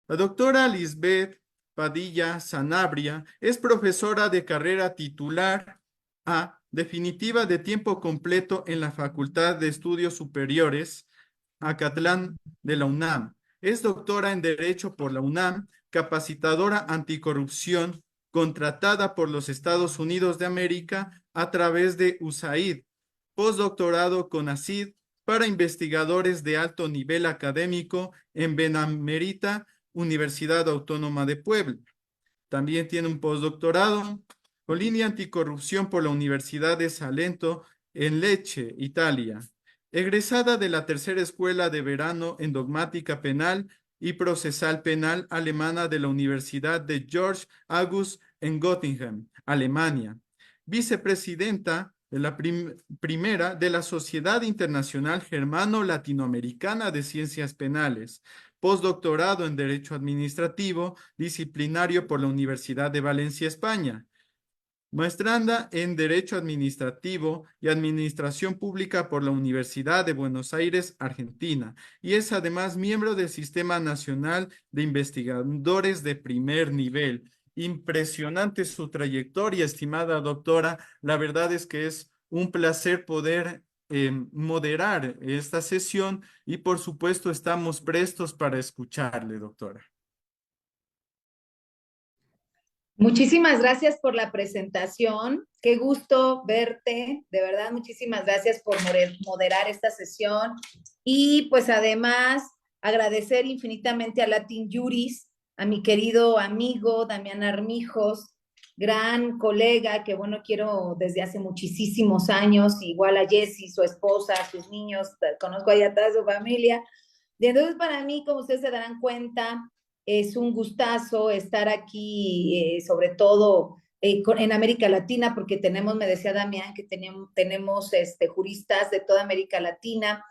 La doctora Lisbeth Padilla Sanabria es profesora de carrera titular A, definitiva de tiempo completo en la Facultad de Estudios Superiores, Acatlán de la UNAM. Es doctora en Derecho por la UNAM, capacitadora anticorrupción, contratada por los Estados Unidos de América a través de USAID, postdoctorado con ACID para investigadores de alto nivel académico en Benemérita Universidad Autónoma de Puebla. También tiene un postdoctorado con línea anticorrupción por la Universidad de Salento en Lecce, Italia. Egresada de la tercera escuela de verano en dogmática penal y procesal penal alemana de la Universidad de George August en Göttingen, Alemania. Vicepresidenta de la primera de la Sociedad Internacional Germano-Latinoamericana de Ciencias Penales, postdoctorado en Derecho Administrativo Disciplinario por la Universidad de Valencia, España, maestranda en Derecho Administrativo y Administración Pública por la Universidad de Buenos Aires, Argentina, y es además miembro del Sistema Nacional de Investigadores de Primer Nivel. Impresionante su trayectoria, estimada doctora. La verdad es que es un placer poder moderar esta sesión y por supuesto estamos prestos para escucharle, doctora. Muchísimas gracias por la presentación. Qué gusto verte. De verdad, muchísimas gracias por moderar esta sesión. Y pues además, agradecer infinitamente a Latin Juris, a mi querido amigo Damián Armijos, gran colega que, bueno, quiero desde hace muchísimos años, igual a Jessie, su esposa, sus niños, conozco ahí a toda su familia. Y entonces, para mí, como ustedes se darán cuenta, es un gustazo estar aquí, sobre todo en América Latina, porque tenemos, me decía Damián, que tenemos juristas de toda América Latina.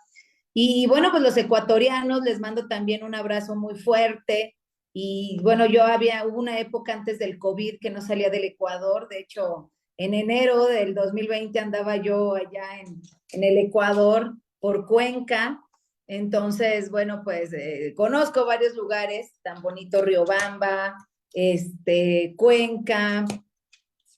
Y bueno, pues los ecuatorianos, les mando también un abrazo muy fuerte. Y bueno, hubo una época antes del COVID que no salía del Ecuador. De hecho, en enero del 2020 andaba yo allá en el Ecuador por Cuenca. Entonces, bueno, pues conozco varios lugares, tan bonito Riobamba, Cuenca,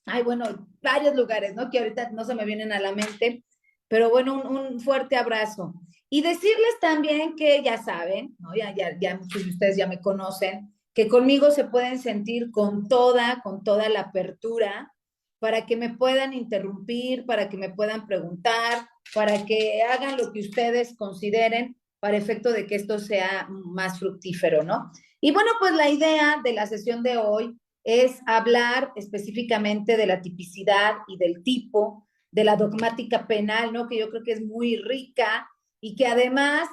ay, bueno, varios lugares, ¿no? Que ahorita no se me vienen a la mente, pero bueno, un fuerte abrazo. Y decirles también que ya saben, ¿no? Ya muchos de ustedes ya me conocen, que conmigo se pueden sentir con toda la apertura para que me puedan interrumpir, para que me puedan preguntar, para que hagan lo que ustedes consideren para efecto de que esto sea más fructífero, ¿no? Y bueno, pues la idea de la sesión de hoy es hablar específicamente de la tipicidad y del tipo, de la dogmática penal, ¿no? Que yo creo que es muy rica y que además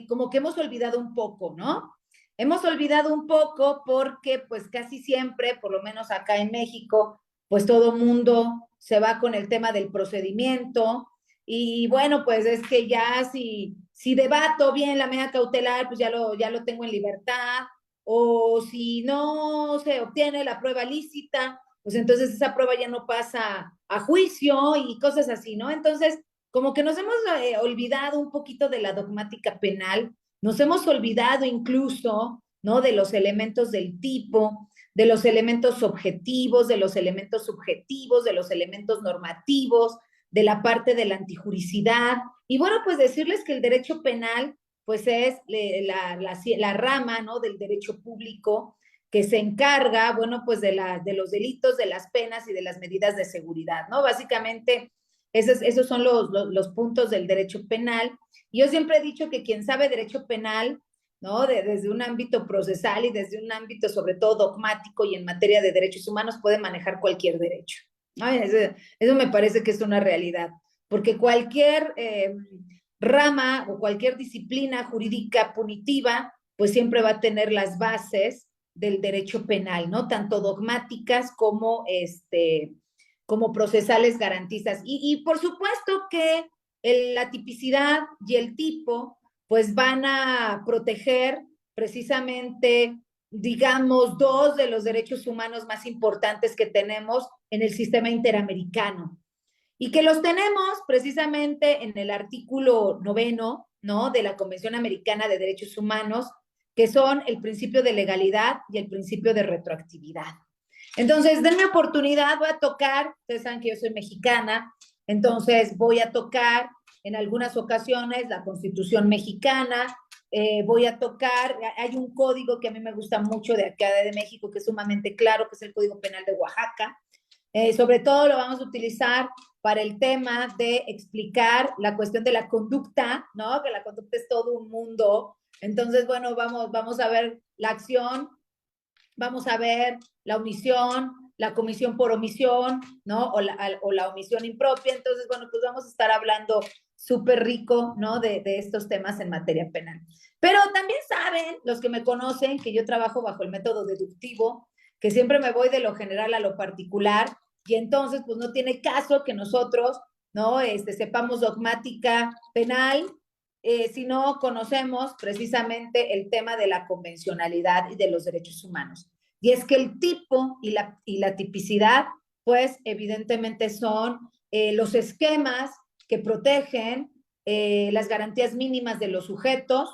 como que hemos olvidado un poco, ¿no? Hemos olvidado un poco porque pues casi siempre, por lo menos acá en México, pues todo mundo se va con el tema del procedimiento y bueno, pues es que ya si debato bien la medida cautelar, pues ya lo tengo en libertad, o si no se obtiene la prueba lícita, pues entonces esa prueba ya no pasa a juicio y cosas así, ¿no? Entonces, como que nos hemos olvidado un poquito de la dogmática penal, nos hemos olvidado incluso, ¿no? De los elementos del tipo, de los elementos objetivos, de los elementos subjetivos, de los elementos normativos, de la parte de la antijuricidad. Y bueno, pues decirles que el derecho penal pues es la rama, ¿no? Del derecho público que se encarga, bueno, pues de los delitos, de las penas y de las medidas de seguridad, ¿no? Básicamente, esos son los puntos del derecho penal. Yo siempre he dicho que quien sabe derecho penal, ¿no? Desde un ámbito procesal y desde un ámbito sobre todo dogmático y en materia de derechos humanos puede manejar cualquier derecho. ¿No? Eso me parece que es una realidad, porque cualquier rama o cualquier disciplina jurídica punitiva, pues siempre va a tener las bases del derecho penal, ¿no? Tanto dogmáticas como, como procesales garantistas. Y por supuesto que la tipicidad y el tipo, pues van a proteger precisamente, digamos, dos de los derechos humanos más importantes que tenemos en el sistema interamericano, y que los tenemos precisamente en el artículo 9, ¿no? De la Convención Americana de Derechos Humanos, que son el principio de legalidad y el principio de retroactividad. Entonces, denme oportunidad, voy a tocar, ustedes saben que yo soy mexicana, entonces voy a tocar en algunas ocasiones la Constitución mexicana, voy a tocar, hay un código que a mí me gusta mucho de acá de México, que es sumamente claro, que es el Código Penal de Oaxaca. Sobre todo lo vamos a utilizar para el tema de explicar la cuestión de la conducta, ¿no? Que la conducta es todo un mundo. Entonces, bueno, vamos a ver la acción, vamos a ver la omisión, la comisión por omisión, ¿no? O la omisión impropia. Entonces, bueno, pues vamos a estar hablando súper rico, ¿no? De estos temas en materia penal. Pero también saben, los que me conocen, que yo trabajo bajo el método deductivo, que siempre me voy de lo general a lo particular, y entonces, pues no tiene caso que nosotros, ¿no? Sepamos dogmática penal, si no conocemos precisamente el tema de la convencionalidad y de los derechos humanos. Y es que el tipo y la tipicidad, pues evidentemente son los esquemas que protegen las garantías mínimas de los sujetos,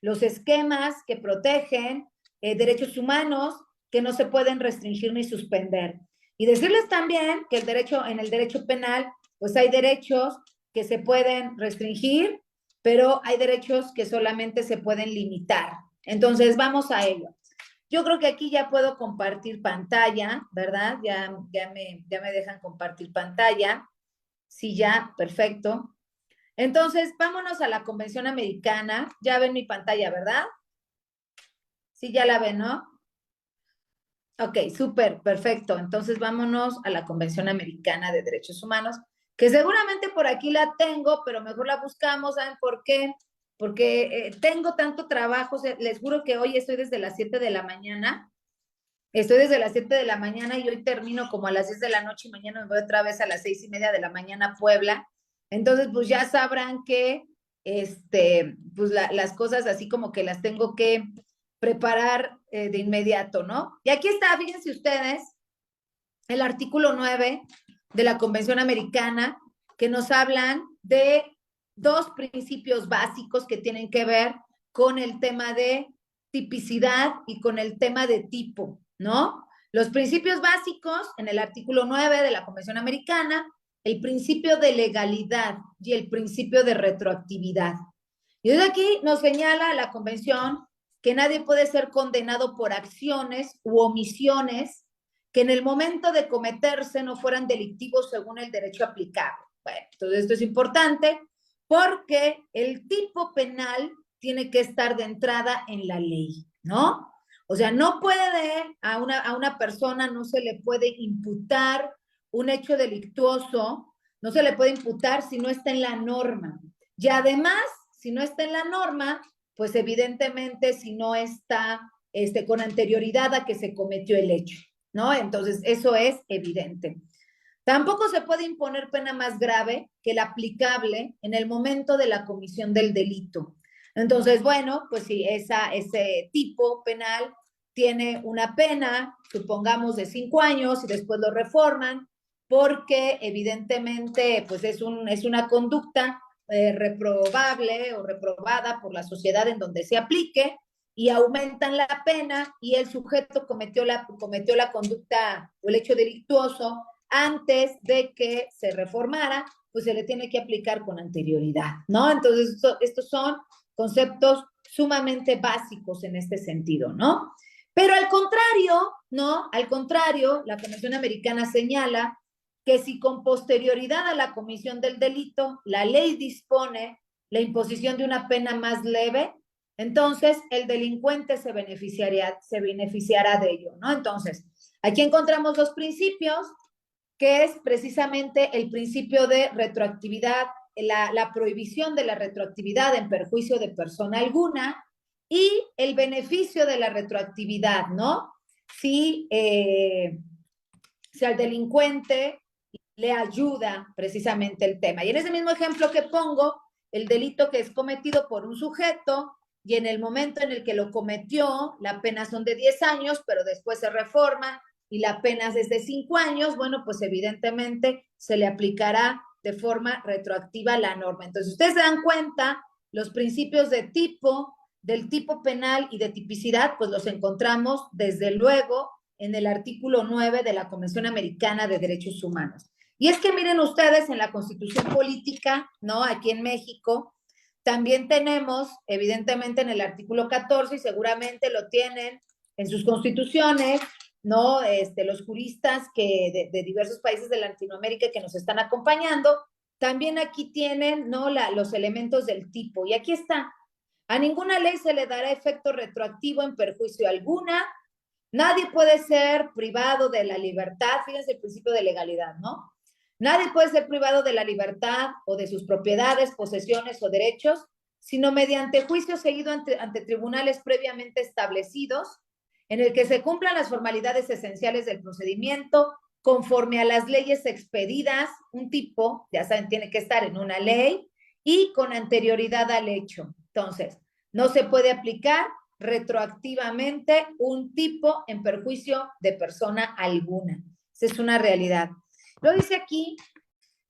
los esquemas que protegen derechos humanos que no se pueden restringir ni suspender. Y decirles también que en el derecho penal, pues hay derechos que se pueden restringir, pero hay derechos que solamente se pueden limitar. Entonces, vamos a ello. Yo creo que aquí ya puedo compartir pantalla, ¿verdad? Ya me dejan compartir pantalla. Sí, ya, perfecto. Entonces, vámonos a la Convención Americana. Ya ven mi pantalla, ¿verdad? Sí, ya la ven, ¿no? Ok, súper, perfecto. Entonces, vámonos a la Convención Americana de Derechos Humanos, que seguramente por aquí la tengo, pero mejor la buscamos. ¿Saben por qué? Porque tengo tanto trabajo. O sea, les juro que hoy estoy desde las 7 de la mañana. Estoy desde las 7 de la mañana y hoy termino como a las 10 de la noche y mañana me voy otra vez a las 6:30 de la mañana a Puebla. Entonces, pues ya sabrán que pues las cosas así como que las tengo que preparar de inmediato, ¿no? Y aquí está, fíjense ustedes, el artículo 9 de la Convención Americana, que nos hablan de dos principios básicos que tienen que ver con el tema de tipicidad y con el tema de tipo, ¿no? Los principios básicos en el artículo 9 de la Convención Americana, el principio de legalidad y el principio de retroactividad. Y desde aquí nos señala la Convención que nadie puede ser condenado por acciones u omisiones que en el momento de cometerse no fueran delictivos según el derecho aplicable. Bueno, entonces esto es importante porque el tipo penal tiene que estar de entrada en la ley, ¿no? O sea, no puede, a una persona no se le puede imputar un hecho delictuoso, no se le puede imputar si no está en la norma. Y además, si no está en la norma, pues evidentemente si no está con anterioridad a que se cometió el hecho, ¿no? Entonces, eso es evidente. Tampoco se puede imponer pena más grave que la aplicable en el momento de la comisión del delito. Entonces, bueno, pues si ese tipo penal tiene una pena, supongamos de 5 años, y después lo reforman, porque evidentemente pues es una conducta reprobable o reprobada por la sociedad en donde se aplique, y aumentan la pena y el sujeto cometió la conducta o el hecho delictuoso antes de que se reformara, pues se le tiene que aplicar con anterioridad, ¿no? Entonces, estos son conceptos sumamente básicos en este sentido, ¿no? Pero al contrario, ¿no? Al contrario, la Convención Americana señala que si con posterioridad a la comisión del delito la ley dispone la imposición de una pena más leve, entonces el delincuente se beneficiará de ello, ¿no? Entonces, aquí encontramos dos principios, que es precisamente el principio de retroactividad, la prohibición de la retroactividad en perjuicio de persona alguna y el beneficio de la retroactividad, ¿no? Si, si al delincuente le ayuda precisamente el tema. Y en ese mismo ejemplo que pongo, el delito que es cometido por un sujeto y en el momento en el que lo cometió, la pena son de 10 años, pero después se reforma y la pena es de 5 años, bueno, pues evidentemente se le aplicará de forma retroactiva la norma. Entonces, ustedes se dan cuenta, los principios de tipo del tipo penal y de tipicidad, pues los encontramos desde luego en el artículo 9 de la Convención Americana de Derechos Humanos. Y es que miren ustedes, en la Constitución Política, ¿no? Aquí en México, también tenemos, evidentemente, en el artículo 14, y seguramente lo tienen en sus constituciones, ¿no? Los juristas de diversos países de Latinoamérica que nos están acompañando, también aquí tienen, ¿no? Los elementos del tipo. Y aquí está. A ninguna ley se le dará efecto retroactivo en perjuicio alguna. Nadie puede ser privado de la libertad. Fíjense el principio de legalidad, ¿no? Nadie puede ser privado de la libertad o de sus propiedades, posesiones o derechos, sino mediante juicio seguido ante tribunales previamente establecidos, en el que se cumplan las formalidades esenciales del procedimiento conforme a las leyes expedidas. Un tipo, ya saben, tiene que estar en una ley y con anterioridad al hecho. Entonces, no se puede aplicar retroactivamente un tipo en perjuicio de persona alguna. Esa es una realidad. Lo dice aquí,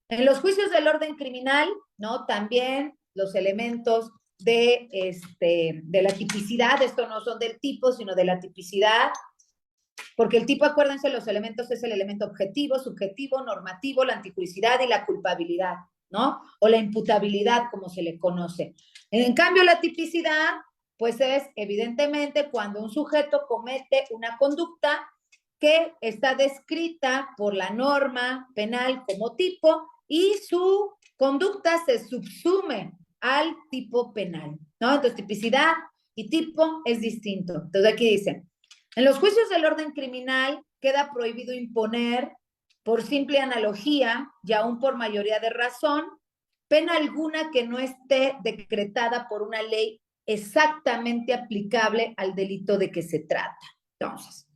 en los juicios del orden criminal, ¿no? También los elementos de la tipicidad, esto no son del tipo, sino de la tipicidad, porque el tipo, acuérdense, los elementos es el elemento objetivo, subjetivo, normativo, la antijuicidad y la culpabilidad, ¿no? O la imputabilidad, como se le conoce. En cambio, la tipicidad, pues es evidentemente cuando un sujeto comete una conducta que está descrita por la norma penal como tipo y su conducta se subsume al tipo penal, ¿no? Entonces, tipicidad y tipo es distinto. Entonces, aquí dice, en los juicios del orden criminal queda prohibido imponer, por simple analogía y aún por mayoría de razón, pena alguna que no esté decretada por una ley exactamente aplicable al delito de que se trata. Entonces,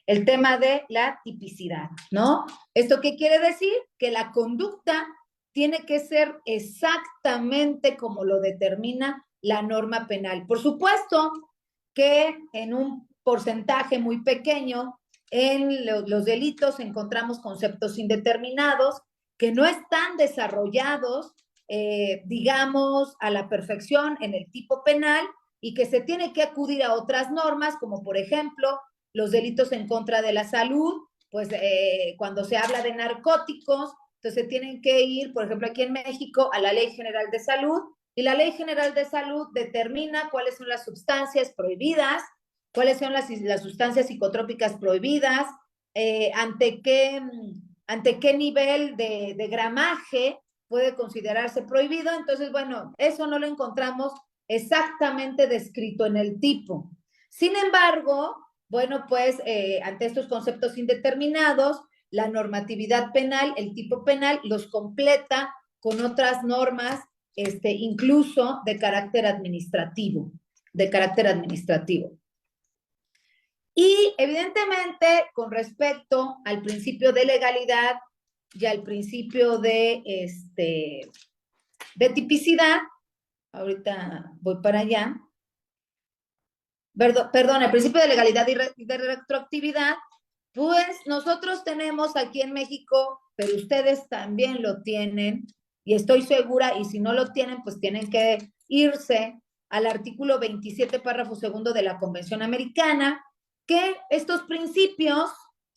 el tema de la tipicidad, ¿no? ¿Esto qué quiere decir? Que la conducta tiene que ser exactamente como lo determina la norma penal. Por supuesto que en un porcentaje muy pequeño en los delitos encontramos conceptos indeterminados que no están desarrollados, digamos, a la perfección en el tipo penal y que se tiene que acudir a otras normas, como por ejemplo los delitos en contra de la salud, pues cuando se habla de narcóticos, entonces tienen que ir, por ejemplo, aquí en México, a la Ley General de Salud, y la Ley General de Salud determina cuáles son las sustancias prohibidas, cuáles son las sustancias psicotrópicas prohibidas, ante qué nivel de gramaje puede considerarse prohibido. Entonces, bueno, eso no lo encontramos exactamente descrito en el tipo. Sin embargo, bueno, pues ante estos conceptos indeterminados, la normatividad penal, el tipo penal, los completa con otras normas, incluso de carácter administrativo, de carácter administrativo. Y evidentemente, con respecto al principio de legalidad y al principio de tipicidad, ahorita voy para allá, perdón, el principio de legalidad y de retroactividad, pues nosotros tenemos aquí en México, pero ustedes también lo tienen, y estoy segura, y si no lo tienen, pues tienen que irse al artículo 27, párrafo segundo de la Convención Americana, que estos principios,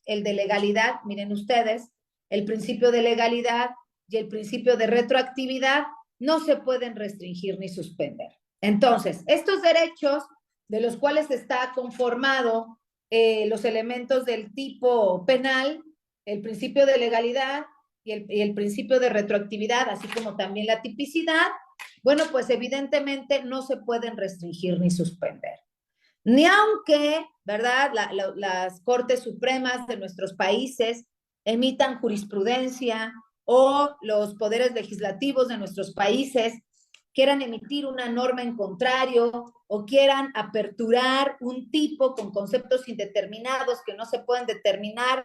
el de legalidad, miren ustedes, el principio de legalidad y el principio de retroactividad no se pueden restringir ni suspender. Entonces, estos derechos de los cuales está conformado los elementos del tipo penal, el principio de legalidad y el principio de retroactividad, así como también la tipicidad, bueno, pues evidentemente no se pueden restringir ni suspender. Ni aunque, ¿verdad?, las Cortes Supremas de nuestros países emitan jurisprudencia o los poderes legislativos de nuestros países quieran emitir una norma en contrario o quieran aperturar un tipo con conceptos indeterminados que no se pueden determinar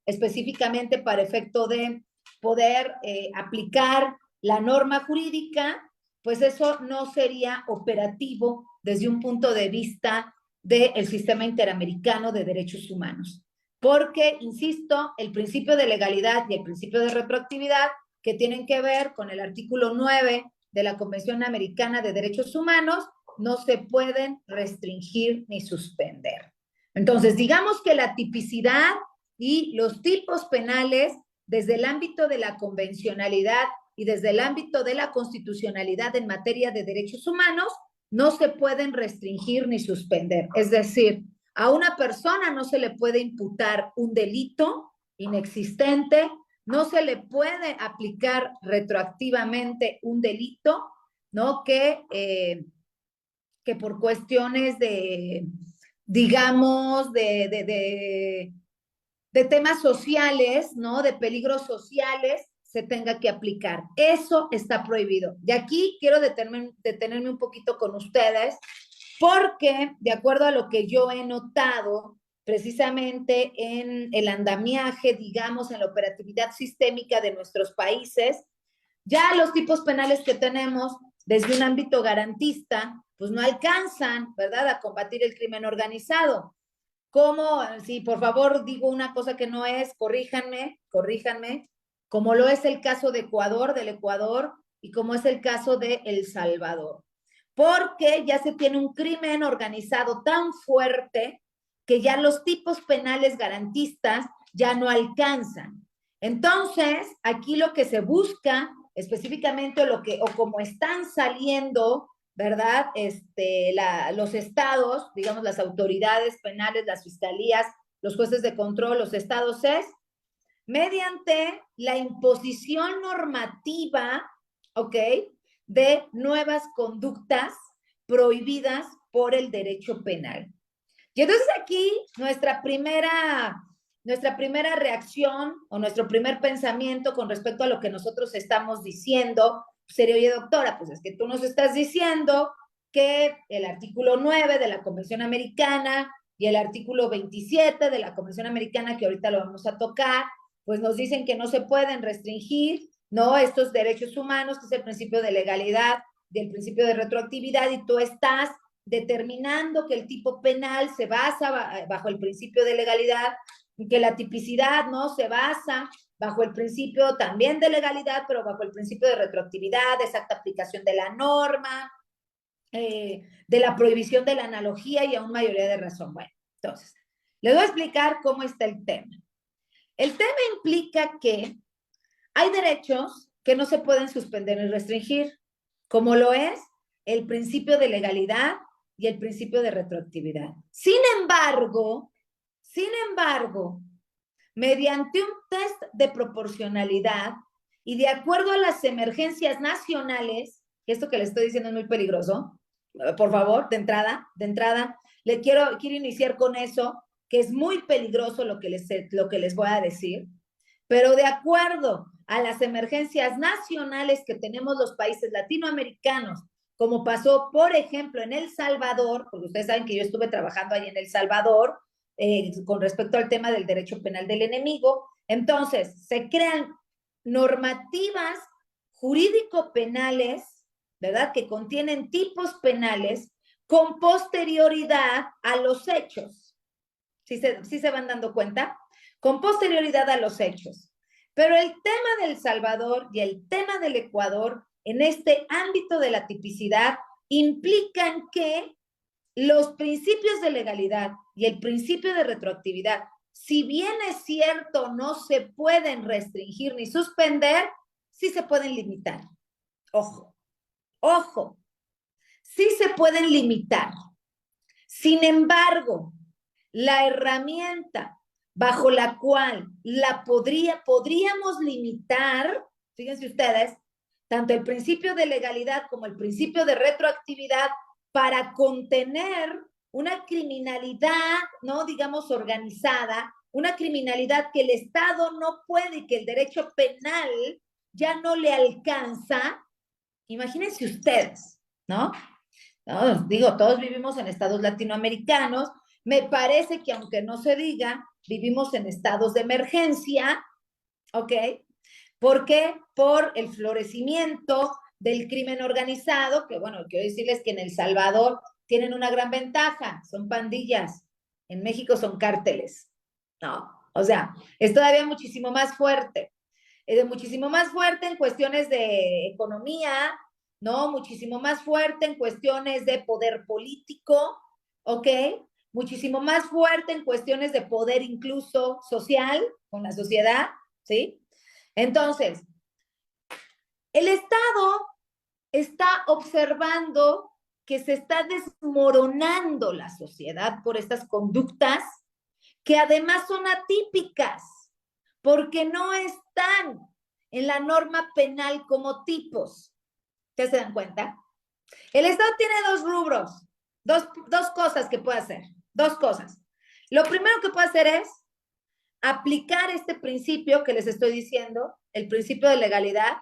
específicamente para efecto de poder aplicar la norma jurídica, pues eso no sería operativo desde un punto de vista del sistema interamericano de derechos humanos. Porque, insisto, el principio de legalidad y el principio de retroactividad, que tienen que ver con el artículo 9 de la Convención Americana de Derechos Humanos, no se pueden restringir ni suspender. Entonces, digamos que la tipicidad y los tipos penales desde el ámbito de la convencionalidad y desde el ámbito de la constitucionalidad en materia de derechos humanos no se pueden restringir ni suspender. Es decir, a una persona no se le puede imputar un delito inexistente, no se le puede aplicar retroactivamente un delito, ¿no? Que por cuestiones de, digamos, de temas sociales, ¿no? De peligros sociales, se tenga que aplicar. Eso está prohibido. De aquí quiero detenerme un poquito con ustedes, porque de acuerdo a lo que yo he notado, precisamente en el andamiaje, digamos, en la operatividad sistémica de nuestros países, ya los tipos penales que tenemos desde un ámbito garantista, pues no alcanzan, ¿verdad?, a combatir el crimen organizado. ¿Cómo? Sí, por favor, digo una cosa que no es, corríjanme, como lo es el caso de Ecuador, del Ecuador, y como es el caso de El Salvador. Porque ya se tiene un crimen organizado tan fuerte que ya los tipos penales garantistas ya no alcanzan. Entonces, aquí lo que se busca, específicamente o como están saliendo, ¿verdad? Los estados, digamos, las autoridades penales, las fiscalías, los jueces de control, los estados es mediante la imposición normativa, ¿ok?, de nuevas conductas prohibidas por el derecho penal. Y entonces aquí nuestra primera reacción o nuestro primer pensamiento con respecto a lo que nosotros estamos diciendo sería, oye, doctora, pues es que tú nos estás diciendo que el artículo 9 de la Convención Americana y el artículo 27 de la Convención Americana, que ahorita lo vamos a tocar, pues nos dicen que no se pueden restringir, ¿no?, estos derechos humanos, que es el principio de legalidad y el principio de retroactividad, y tú estás determinando que el tipo penal se basa bajo el principio de legalidad y que la tipicidad, ¿no?, se basa bajo el principio también de legalidad, pero bajo el principio de retroactividad, de exacta aplicación de la norma, de la prohibición de la analogía y aún mayoría de razón. Bueno, entonces, les voy a explicar cómo está el tema. El tema implica que hay derechos que no se pueden suspender ni restringir, como lo es el principio de legalidad y el principio de retroactividad. Sin embargo, mediante un test de proporcionalidad y de acuerdo a las emergencias nacionales, que esto que les estoy diciendo es muy peligroso, por favor, de entrada, quiero iniciar con eso, que es muy peligroso lo que les voy a decir, pero de acuerdo a las emergencias nacionales que tenemos los países latinoamericanos, como pasó, por ejemplo, en El Salvador, porque ustedes saben que yo estuve trabajando ahí en El Salvador, con respecto al tema del derecho penal del enemigo. Entonces, se crean normativas jurídico-penales, ¿verdad?, que contienen tipos penales con posterioridad a los hechos. ¿Sí se van dando cuenta? Con posterioridad a los hechos. Pero el tema del Salvador y el tema del Ecuador en este ámbito de la tipicidad implican que los principios de legalidad y el principio de retroactividad, si bien es cierto, no se pueden restringir ni suspender, sí se pueden limitar. Ojo, sí se pueden limitar. Sin embargo, la herramienta bajo la cual podríamos limitar, fíjense ustedes, tanto el principio de legalidad como el principio de retroactividad para contener una criminalidad, ¿no?, digamos, organizada, una criminalidad que el Estado no puede y que el derecho penal ya no le alcanza. Imagínense ustedes, ¿no? Digo, todos vivimos en estados latinoamericanos. Me parece que aunque no se diga, vivimos en estados de emergencia, ¿ok? ¿Por qué? Por el florecimiento del crimen organizado, que bueno, quiero decirles que en El Salvador tienen una gran ventaja, son pandillas, en México son cárteles, ¿no? O sea, es todavía muchísimo más fuerte en cuestiones de economía, ¿no? Muchísimo más fuerte en cuestiones de poder político, ¿ok? Muchísimo más fuerte en cuestiones de poder incluso social con la sociedad, ¿sí? Entonces, el Estado está observando que se está desmoronando la sociedad por estas conductas que además son atípicas, porque no están en la norma penal como tipos. ¿Ustedes se dan cuenta? El Estado tiene dos rubros, dos cosas que puede hacer, dos cosas. Lo primero que puede hacer es aplicar este principio que les estoy diciendo, el principio de legalidad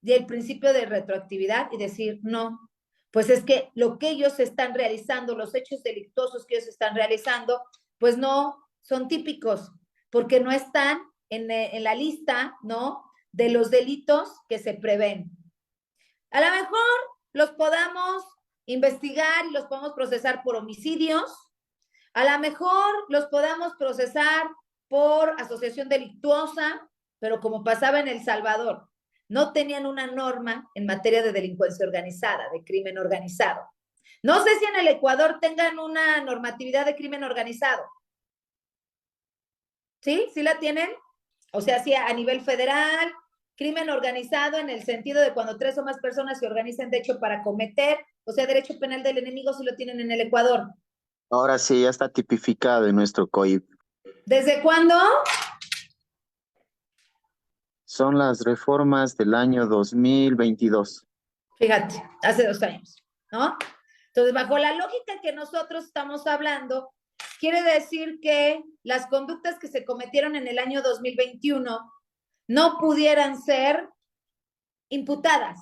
y el principio de retroactividad y decir, no, pues es que lo que ellos están realizando, los hechos delictuosos que ellos están realizando, pues no son típicos, porque no están en la lista, ¿no? De los delitos que se prevén. A lo mejor los podamos investigar y los podemos procesar por homicidios, a lo mejor los podamos procesar por asociación delictuosa, pero como pasaba en El Salvador, no tenían una norma en materia de delincuencia organizada, de crimen organizado. No sé si en el Ecuador tengan una normatividad de crimen organizado. ¿Sí? ¿Sí la tienen? O sea, sí, a nivel federal, crimen organizado en el sentido de cuando 3 o más personas se organizan de hecho para cometer, o sea, derecho penal del enemigo sí lo tienen en el Ecuador. Ahora sí, ya está tipificado en nuestro COIP. ¿Desde cuándo? Son las reformas del año 2022. Fíjate, hace 2 años, ¿no? Entonces, bajo la lógica que nosotros estamos hablando, quiere decir que las conductas que se cometieron en el año 2021 no pudieran ser imputadas.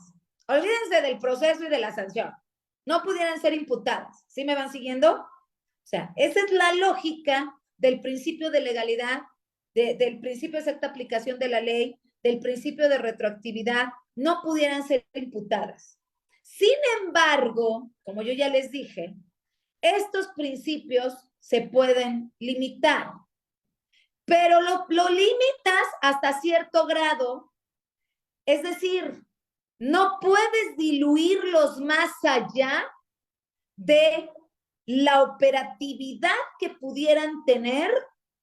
Olvídense del proceso y de la sanción. No pudieran ser imputadas. ¿Sí me van siguiendo? O sea, esa es la lógica del principio de legalidad, del principio de exacta aplicación de la ley, del principio de retroactividad, no pudieran ser imputadas. Sin embargo, como yo ya les dije, estos principios se pueden limitar, pero lo limitas hasta cierto grado, es decir, no puedes diluirlos más allá de la operatividad que pudieran tener.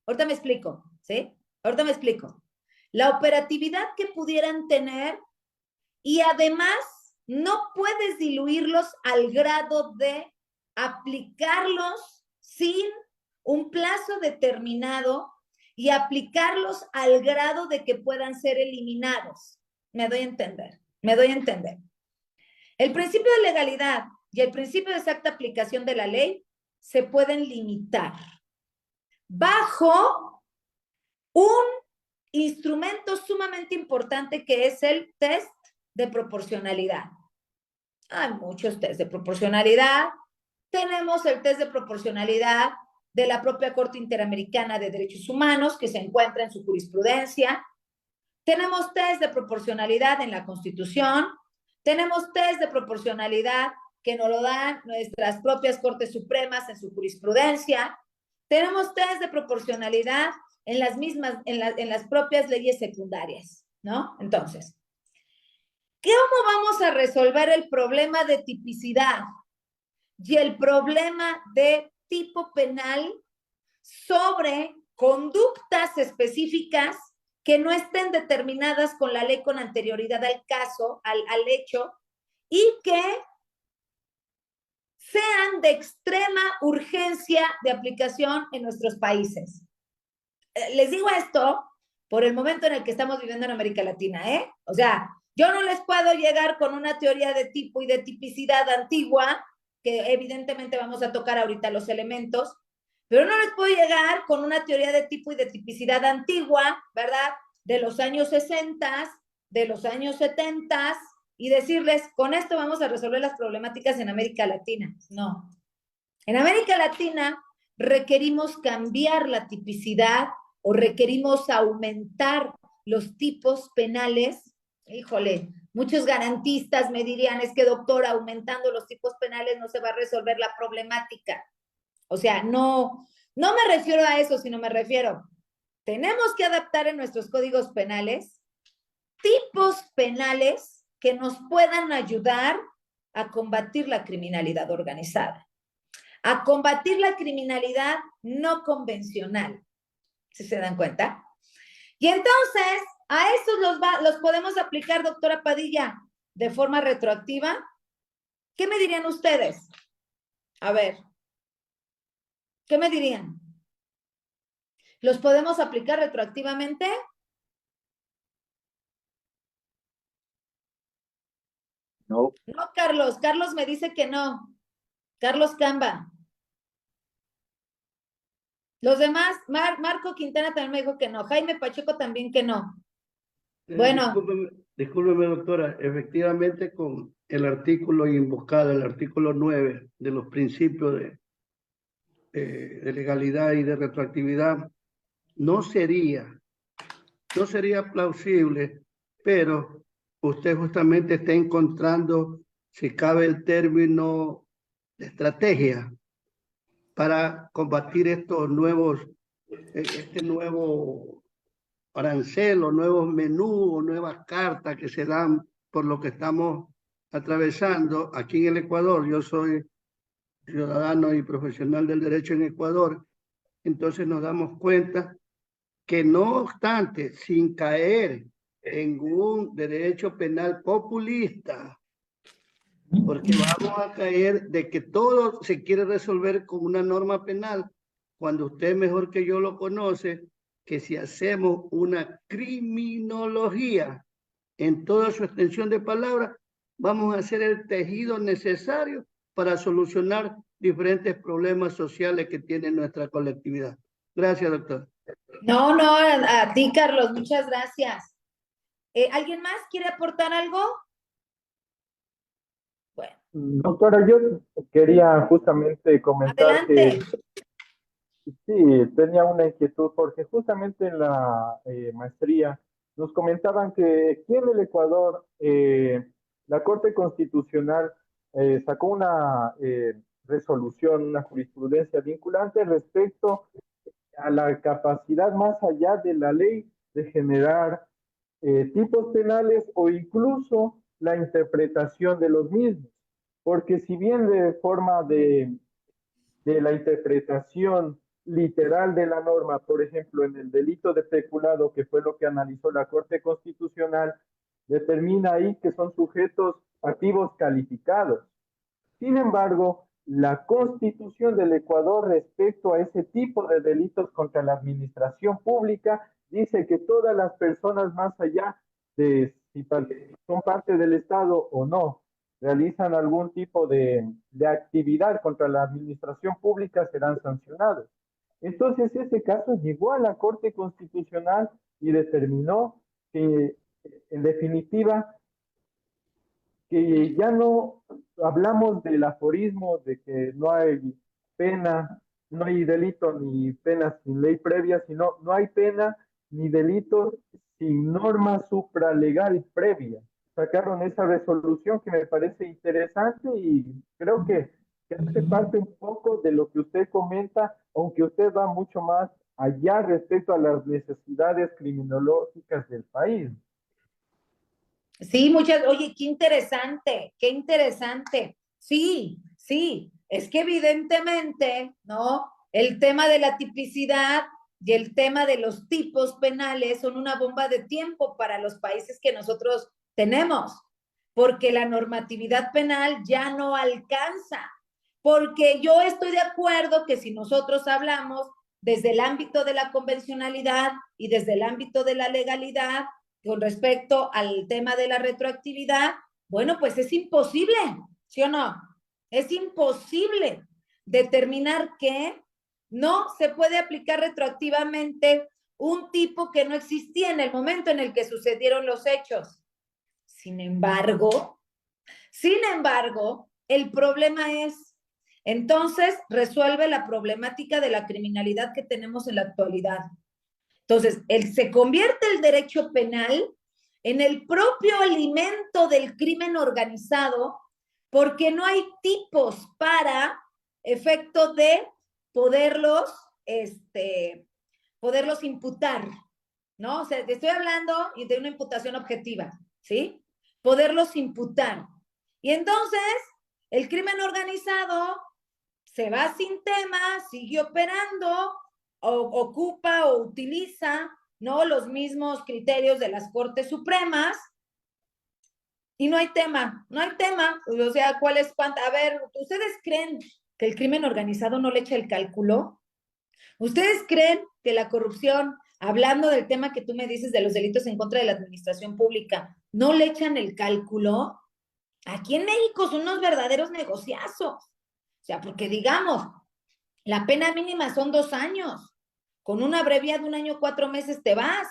Ahorita me explico, ¿sí? Ahorita me explico. La operatividad que pudieran tener y además no puedes diluirlos al grado de aplicarlos sin un plazo determinado y aplicarlos al grado de que puedan ser eliminados. Me doy a entender, me doy a entender. El principio de legalidad y el principio de exacta aplicación de la ley se pueden limitar bajo un instrumento sumamente importante que es el test de proporcionalidad. Hay muchos test de proporcionalidad. Tenemos el test de proporcionalidad de la propia Corte Interamericana de Derechos Humanos, que se encuentra en su jurisprudencia. Tenemos test de proporcionalidad en la Constitución. Tenemos test de proporcionalidad que nos lo dan nuestras propias Cortes Supremas en su jurisprudencia. Tenemos test de proporcionalidad en las mismas, en las propias leyes secundarias, ¿no? Entonces, ¿cómo vamos a resolver el problema de tipicidad y el problema de tipo penal sobre conductas específicas que no estén determinadas con la ley con anterioridad al caso, al hecho, y que sean de extrema urgencia de aplicación en nuestros países? Les digo esto por el momento en el que estamos viviendo en América Latina, ¿eh? O sea, yo no les puedo llegar con una teoría de tipo y de tipicidad antigua, que evidentemente vamos a tocar ahorita los elementos, pero no les puedo llegar con una teoría de tipo y de tipicidad antigua, ¿verdad? De los años 60, de los años 70, y decirles, con esto vamos a resolver las problemáticas en América Latina. No. En América Latina requerimos cambiar la tipicidad o requerimos aumentar los tipos penales. Híjole, muchos garantistas me dirían, es que doctor, aumentando los tipos penales no se va a resolver la problemática. O sea, no me refiero a eso, sino me refiero, tenemos que adaptar en nuestros códigos penales tipos penales que nos puedan ayudar a combatir la criminalidad organizada, a combatir la criminalidad no convencional, ¿si se dan cuenta? Y entonces, a esos los podemos aplicar, doctora Padilla, de forma retroactiva. ¿Qué me dirían ustedes? A ver, ¿qué me dirían? ¿Los podemos aplicar retroactivamente? No. No, Carlos. Carlos me dice que no. Carlos Camba. Los demás, Marco Quintana también me dijo que no. Jaime Pacheco también que no. Bueno. Discúlpeme, doctora, efectivamente con el artículo invocado, el artículo 9 de los principios de legalidad y de retroactividad, no sería plausible, pero usted justamente está encontrando, si cabe el término, de estrategia para combatir estos nuevos, este nuevo arancel o nuevos menús o nuevas cartas que se dan por lo que estamos atravesando aquí en el Ecuador. Yo soy ciudadano y profesional del derecho en Ecuador, entonces nos damos cuenta que no obstante, sin caer en un derecho penal populista, porque vamos a caer de que todo se quiere resolver con una norma penal, cuando usted mejor que yo lo conoce, que si hacemos una criminología en toda su extensión de palabras, vamos a hacer el tejido necesario para solucionar diferentes problemas sociales que tiene nuestra colectividad. Gracias, doctor. No, a ti, Carlos, muchas gracias. ¿Alguien más quiere aportar algo? Bueno. Doctora, yo quería justamente comentar Adelante. que sí, tenía una inquietud porque justamente en la maestría nos comentaban que aquí en el Ecuador la Corte Constitucional sacó una resolución, una jurisprudencia vinculante respecto a la capacidad más allá de la ley de generar tipos penales o incluso la interpretación de los mismos. Porque si bien de forma de la interpretación literal de la norma, por ejemplo, en el delito de peculado, que fue lo que analizó la Corte Constitucional, determina ahí que son sujetos activos calificados. Sin embargo, la Constitución del Ecuador respecto a ese tipo de delitos contra la administración pública dice que todas las personas más allá de si son parte del Estado o no, realizan algún tipo de actividad contra la administración pública serán sancionados. Entonces, ese caso llegó a la Corte Constitucional y determinó que, en definitiva, que ya no hablamos del aforismo de que no hay pena, no hay delito ni pena sin ley previa, sino no hay pena ni delito sin norma supralegal previa. Sacaron esa resolución que me parece interesante y creo que hace parte un poco de lo que usted comenta, aunque usted va mucho más allá respecto a las necesidades criminológicas del país. Sí, oye, qué interesante, qué interesante. Sí, es que evidentemente, ¿no? El tema de la tipicidad y el tema de los tipos penales son una bomba de tiempo para los países que nosotros tenemos, porque la normatividad penal ya no alcanza, porque yo estoy de acuerdo que si nosotros hablamos desde el ámbito de la convencionalidad y desde el ámbito de la legalidad, con respecto al tema de la retroactividad, bueno, pues es imposible, ¿sí o no? Es imposible determinar que no se puede aplicar retroactivamente un tipo que no existía en el momento en el que sucedieron los hechos. Sin embargo, el problema es, entonces, resuelve la problemática de la criminalidad que tenemos en la actualidad. Entonces, se convierte el derecho penal en el propio alimento del crimen organizado porque no hay tipos para efecto de poderlos imputar, ¿no? O sea, te estoy hablando de una imputación objetiva, ¿sí? poderlos imputar. Y entonces, el crimen organizado se va sin tema, sigue operando, ocupa o utiliza, ¿no?, los mismos criterios de las Cortes Supremas, y no hay tema, no hay tema. O sea, ¿cuál es cuánto? A ver, ¿ustedes creen que el crimen organizado no le echa el cálculo? ¿Ustedes creen que la corrupción, hablando del tema que tú me dices de los delitos en contra de la administración pública, no le echan el cálculo? Aquí en México son unos verdaderos negociazos. O sea, porque digamos, la pena mínima son 2 años. Con una abreviada de 1 año, 4 meses te vas.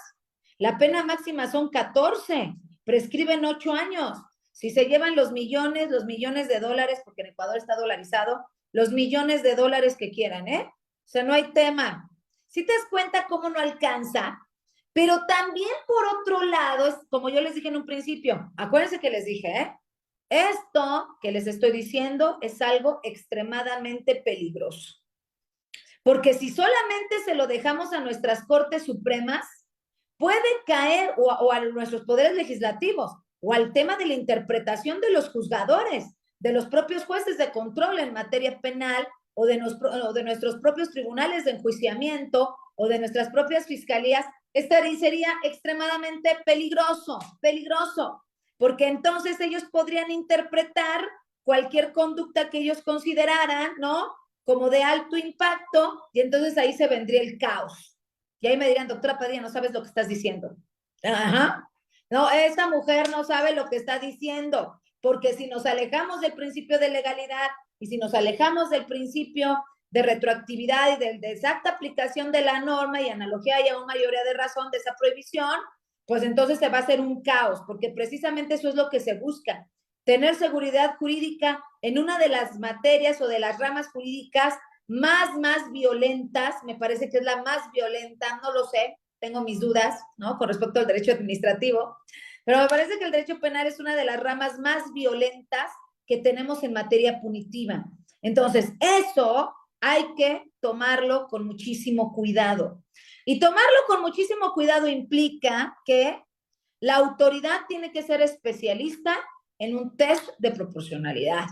La pena máxima son 14. Prescriben 8 años. Si se llevan los millones de dólares, porque en Ecuador está dolarizado, los millones de dólares que quieran, ¿eh? O sea, no hay tema. Si te das cuenta cómo no alcanza, pero también por otro lado, es como yo les dije en un principio, acuérdense que les dije, ¿eh? Esto que les estoy diciendo es algo extremadamente peligroso. Porque si solamente se lo dejamos a nuestras Cortes Supremas, puede caer o a nuestros poderes legislativos, o al tema de la interpretación de los juzgadores, de los propios jueces de control en materia penal, o de nuestros propios tribunales de enjuiciamiento, o de nuestras propias fiscalías. Sería extremadamente peligroso, porque entonces ellos podrían interpretar cualquier conducta que ellos consideraran, ¿no?, como de alto impacto, y entonces ahí se vendría el caos. Y ahí me dirían, doctora Padilla, no sabes lo que estás diciendo. Ajá. No, esa mujer no sabe lo que está diciendo, porque si nos alejamos del principio de legalidad y si nos alejamos del principio de retroactividad y de exacta aplicación de la norma y analogía y aún mayoría de razón de esa prohibición, pues entonces se va a hacer un caos, porque precisamente eso es lo que se busca, tener seguridad jurídica en una de las materias o de las ramas jurídicas más violentas. Me parece que es la más violenta, no lo sé, tengo mis dudas, ¿no?, con respecto al derecho administrativo, pero me parece que el derecho penal es una de las ramas más violentas que tenemos en materia punitiva. Entonces, eso hay que tomarlo con muchísimo cuidado. Y tomarlo con muchísimo cuidado implica que la autoridad tiene que ser especialista en un test de proporcionalidad.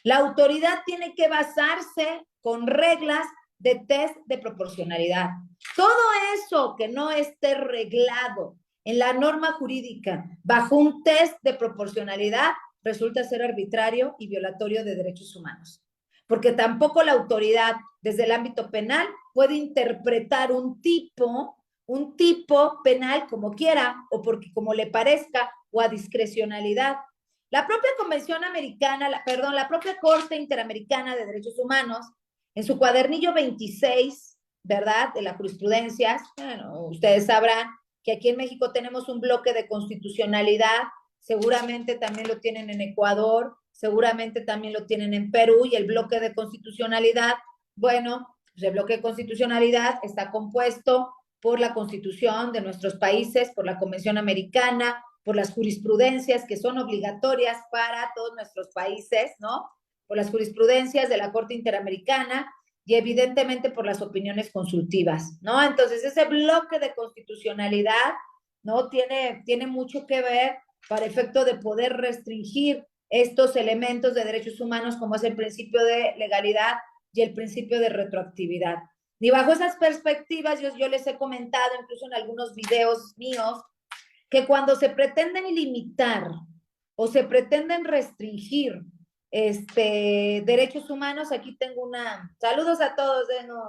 La autoridad tiene que basarse con reglas de test de proporcionalidad. Todo eso que no esté reglado en la norma jurídica bajo un test de proporcionalidad resulta ser arbitrario y violatorio de derechos humanos. Porque tampoco la autoridad desde el ámbito penal puede interpretar un tipo penal como quiera o porque como le parezca o a discrecionalidad. La propia Convención Americana, la propia Corte Interamericana de Derechos Humanos, en su cuadernillo 26, ¿verdad?, de la jurisprudencia, bueno, ustedes sabrán que aquí en México tenemos un bloque de constitucionalidad, seguramente también lo tienen en Ecuador, seguramente también lo tienen en Perú, y el bloque de constitucionalidad, bueno, pues el bloque de constitucionalidad está compuesto por la Constitución de nuestros países, por la Convención Americana, por las jurisprudencias que son obligatorias para todos nuestros países, ¿no?, por las jurisprudencias de la Corte Interamericana y evidentemente por las opiniones consultivas, ¿no? Entonces, ese bloque de constitucionalidad, ¿no?, tiene mucho que ver para efecto de poder restringir estos elementos de derechos humanos como es el principio de legalidad y el principio de retroactividad. Y bajo esas perspectivas, yo les he comentado incluso en algunos videos míos que cuando se pretenden limitar o se pretenden restringir derechos humanos, aquí tengo saludos a todos, no,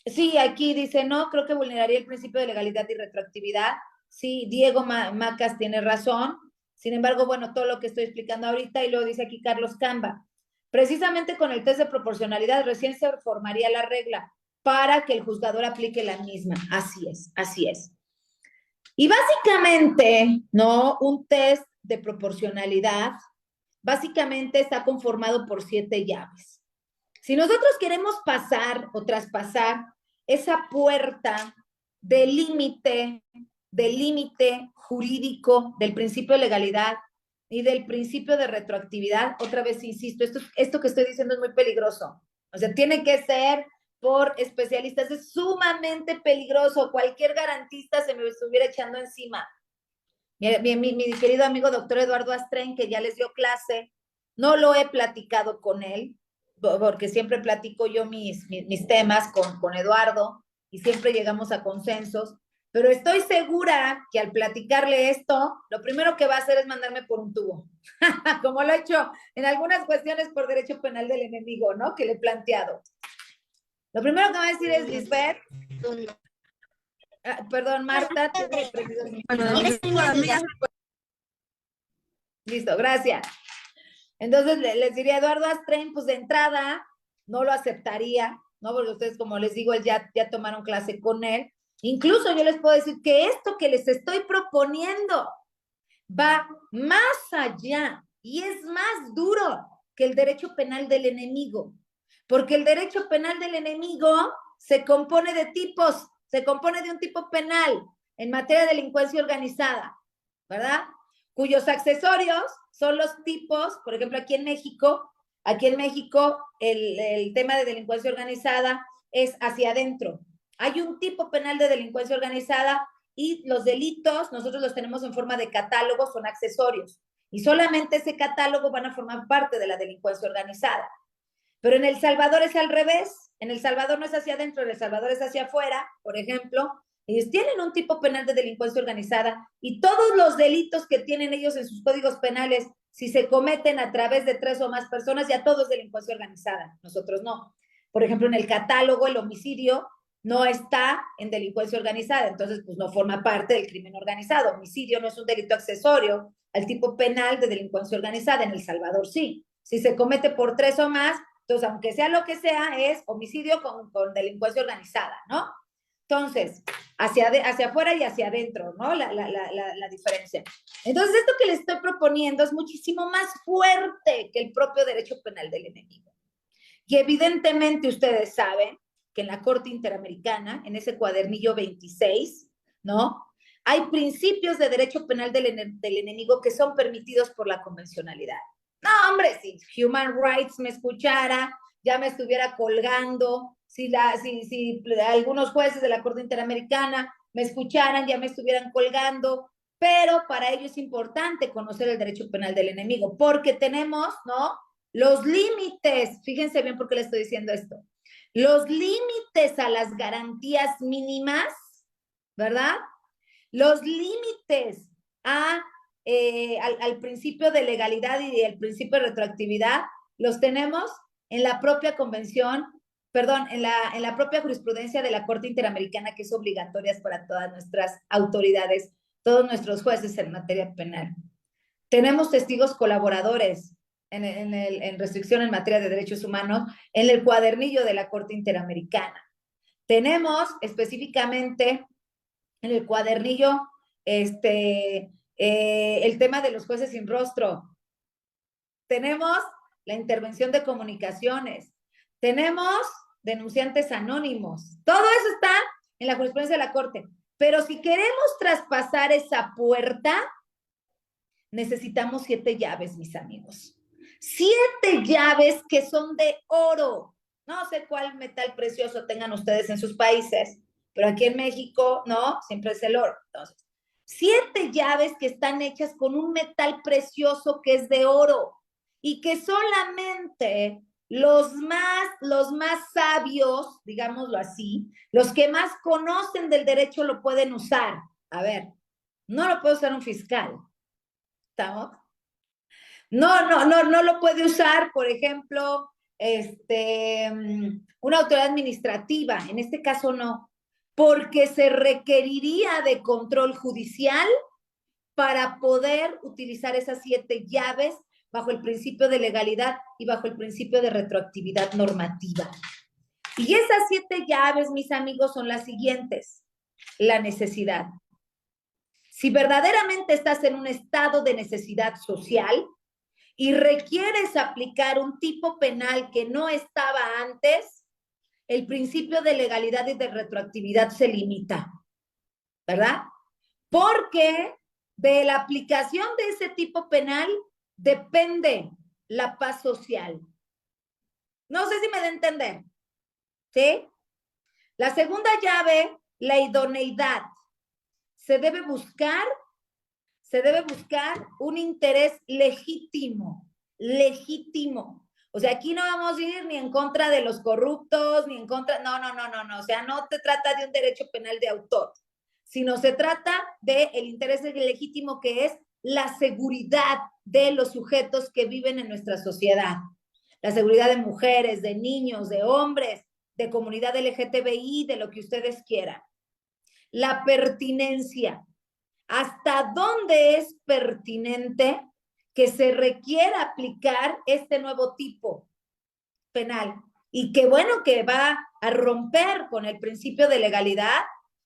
sí, aquí dice, no, creo que vulneraría el principio de legalidad y retroactividad. Sí, Diego Macas tiene razón. Sin embargo, bueno, todo lo que estoy explicando ahorita, y luego dice aquí Carlos Camba, precisamente con el test de proporcionalidad recién se formaría la regla para que el juzgador aplique la misma. Así es, así es. Y básicamente, ¿no?, un test de proporcionalidad básicamente está conformado por 7 llaves. Si nosotros queremos pasar o traspasar esa puerta de límite jurídico del principio de legalidad y del principio de retroactividad, otra vez insisto, esto que estoy diciendo es muy peligroso. O sea, tiene que ser por especialistas, es sumamente peligroso. Cualquier garantista se me estuviera echando encima. Mi querido amigo doctor Eduardo Astren, que ya les dio clase, no lo he platicado con él, porque siempre platico yo mis temas con Eduardo y siempre llegamos a consensos, pero estoy segura que al platicarle esto, lo primero que va a hacer es mandarme por un tubo, como lo he hecho en algunas cuestiones por derecho penal del enemigo, ¿no? Que le he planteado. Lo primero que va a decir es, Lisbeth, perdón, Marta, tiene prendido el micrófono. Listo, gracias. Entonces les diría, Eduardo Astren, pues de entrada no lo aceptaría, ¿no? Porque ustedes, como les digo, ya tomaron clase con él. Incluso yo les puedo decir que esto que les estoy proponiendo va más allá y es más duro que el derecho penal del enemigo. Porque el derecho penal del enemigo se compone de tipos, se compone de un tipo penal en materia de delincuencia organizada, ¿verdad? Cuyos accesorios son los tipos, por ejemplo, aquí en México el tema de delincuencia organizada es hacia adentro. Hay un tipo penal de delincuencia organizada y los delitos nosotros los tenemos en forma de catálogo, son accesorios. Y solamente ese catálogo van a formar parte de la delincuencia organizada. Pero en El Salvador es al revés. En El Salvador no es hacia adentro, en El Salvador es hacia afuera, por ejemplo. Ellos tienen un tipo penal de delincuencia organizada y todos los delitos que tienen ellos en sus códigos penales, si se cometen a través de 3 o más personas, ya todo es delincuencia organizada. Nosotros no. Por ejemplo, en el catálogo, el homicidio no está en delincuencia organizada, entonces pues no forma parte del crimen organizado. Homicidio no es un delito accesorio al tipo penal de delincuencia organizada. En El Salvador sí. Si se comete por 3 o más, entonces, aunque sea lo que sea, es homicidio con delincuencia organizada, ¿no? Entonces, hacia afuera y hacia adentro, ¿no? La diferencia. Entonces, esto que les estoy proponiendo es muchísimo más fuerte que el propio derecho penal del enemigo. Y evidentemente ustedes saben que en la Corte Interamericana, en ese cuadernillo 26, ¿no? Hay principios de derecho penal del enemigo que son permitidos por la convencionalidad. No, hombre, si Human Rights me escuchara, ya me estuviera colgando. Si algunos jueces de la Corte Interamericana me escucharan, ya me estuvieran colgando. Pero para ello es importante conocer el derecho penal del enemigo, porque tenemos, ¿no? Los límites, fíjense bien por qué les estoy diciendo esto. Los límites a las garantías mínimas, ¿verdad? Los límites al principio de legalidad y el principio de retroactividad los tenemos en la propia convención, perdón, en la propia jurisprudencia de la Corte Interamericana, que es obligatoria para todas nuestras autoridades, todos nuestros jueces en materia penal. Tenemos testigos colaboradores en restricción en materia de derechos humanos en el cuadernillo de la Corte Interamericana. Tenemos específicamente en el cuadernillo el tema de los jueces sin rostro. Tenemos la intervención de comunicaciones. Tenemos denunciantes anónimos. Todo eso está en la jurisprudencia de la Corte. Pero si queremos traspasar esa puerta, necesitamos 7 llaves, mis amigos. 7 llaves que son de oro. No sé cuál metal precioso tengan ustedes en sus países, pero aquí en México, no, siempre es el oro. Entonces, 7 llaves que están hechas con un metal precioso que es de oro y que solamente los más sabios, digámoslo así, los que más conocen del derecho lo pueden usar. A ver, no lo puede usar un fiscal. ¿Estamos? No lo puede usar, por ejemplo, una autoridad administrativa, en este caso no, porque se requeriría de control judicial para poder utilizar esas 7 llaves bajo el principio de legalidad y bajo el principio de retroactividad normativa. Y esas 7 llaves, mis amigos, son las siguientes. La necesidad. Si verdaderamente estás en un estado de necesidad social y requieres aplicar un tipo penal que no estaba antes, el principio de legalidad y de retroactividad se limita, ¿verdad? Porque de la aplicación de ese tipo penal depende la paz social. No sé si me da a entender, ¿sí? La segunda llave, la idoneidad. Se debe buscar se debe buscar un interés legítimo, legítimo. O sea, aquí no vamos a ir ni en contra de los corruptos, ni en contra, no. O sea, no se trata de un derecho penal de autor, sino se trata del interés legítimo, que es la seguridad de los sujetos que viven en nuestra sociedad. La seguridad de mujeres, de niños, de hombres, de comunidad LGTBI, de lo que ustedes quieran. La pertinencia. ¿Hasta dónde es pertinente que se requiera aplicar este nuevo tipo penal? Y que bueno, que va a romper con el principio de legalidad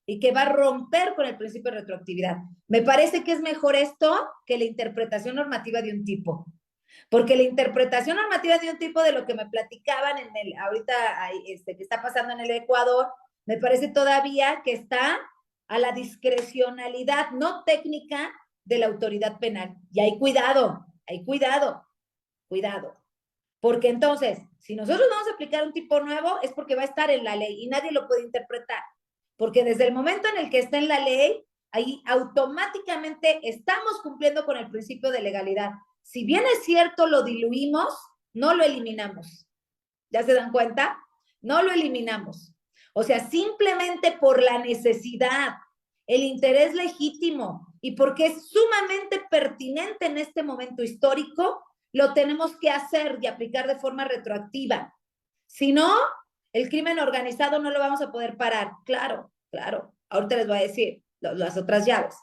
y que va a romper con el principio de retroactividad. Me parece que es mejor esto que la interpretación normativa de un tipo. Porque la interpretación normativa de un tipo, de lo que me platicaban ahorita que está pasando en el Ecuador, me parece todavía que está a la discrecionalidad no técnica de la autoridad penal. Y hay cuidado, cuidado. Porque entonces, si nosotros vamos a aplicar un tipo nuevo, es porque va a estar en la ley y nadie lo puede interpretar. Porque desde el momento en el que está en la ley, ahí automáticamente estamos cumpliendo con el principio de legalidad. Si bien es cierto, lo diluimos, no lo eliminamos. ¿Ya se dan cuenta? No lo eliminamos. O sea, simplemente por la necesidad, el interés legítimo y porque es sumamente pertinente en este momento histórico, lo tenemos que hacer y aplicar de forma retroactiva. Si no, el crimen organizado no lo vamos a poder parar. Claro. Ahorita les voy a decir las otras llaves.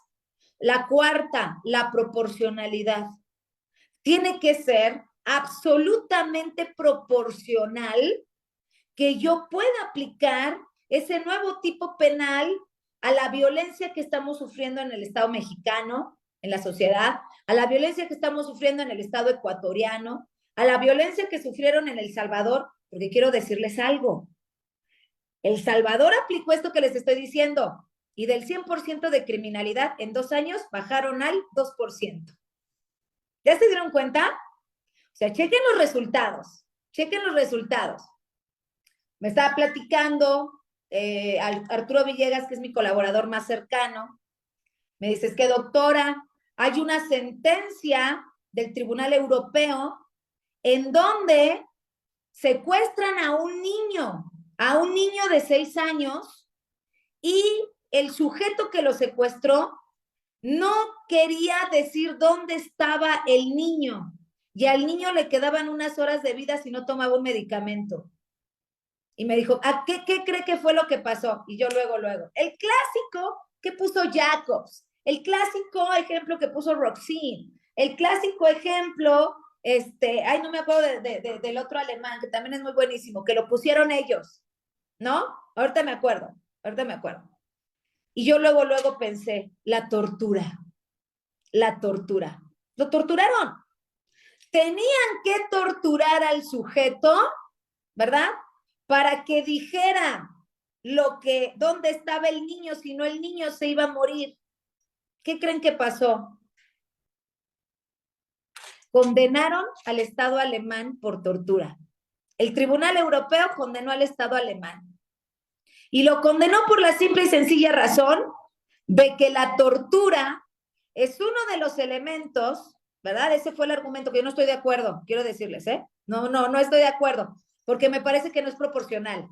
La cuarta, la proporcionalidad. Tiene que ser absolutamente proporcional que yo pueda aplicar ese nuevo tipo penal a la violencia que estamos sufriendo en el Estado mexicano, en la sociedad, a la violencia que estamos sufriendo en el Estado ecuatoriano, a la violencia que sufrieron en El Salvador, porque quiero decirles algo. El Salvador aplicó esto que les estoy diciendo, y del 100% de criminalidad en 2 años bajaron al 2%. ¿Ya se dieron cuenta? O sea, chequen los resultados. Me estaba platicando Arturo Villegas, que es mi colaborador más cercano. Me dice, es que doctora, hay una sentencia del Tribunal Europeo en donde secuestran a un niño de 6 años, y el sujeto que lo secuestró no quería decir dónde estaba el niño, y al niño le quedaban unas horas de vida si no tomaba un medicamento. Y me dijo, ¿a qué cree que fue lo que pasó? Y yo luego, el clásico que puso Jacobs, el clásico ejemplo que puso Roxine, el clásico ejemplo, no me acuerdo del otro alemán, que también es muy buenísimo, que lo pusieron ellos, ¿no? Ahorita me acuerdo. Y yo luego pensé, la tortura. Lo torturaron. Tenían que torturar al sujeto, ¿verdad? Para que dijera dónde estaba el niño, si no el niño se iba a morir. ¿Qué creen que pasó? Condenaron al Estado alemán por tortura. El Tribunal Europeo condenó al Estado alemán. Y lo condenó por la simple y sencilla razón de que la tortura es uno de los elementos, ¿verdad? Ese fue el argumento, que yo no estoy de acuerdo, quiero decirles, ¿eh? No estoy de acuerdo, porque me parece que no es proporcional.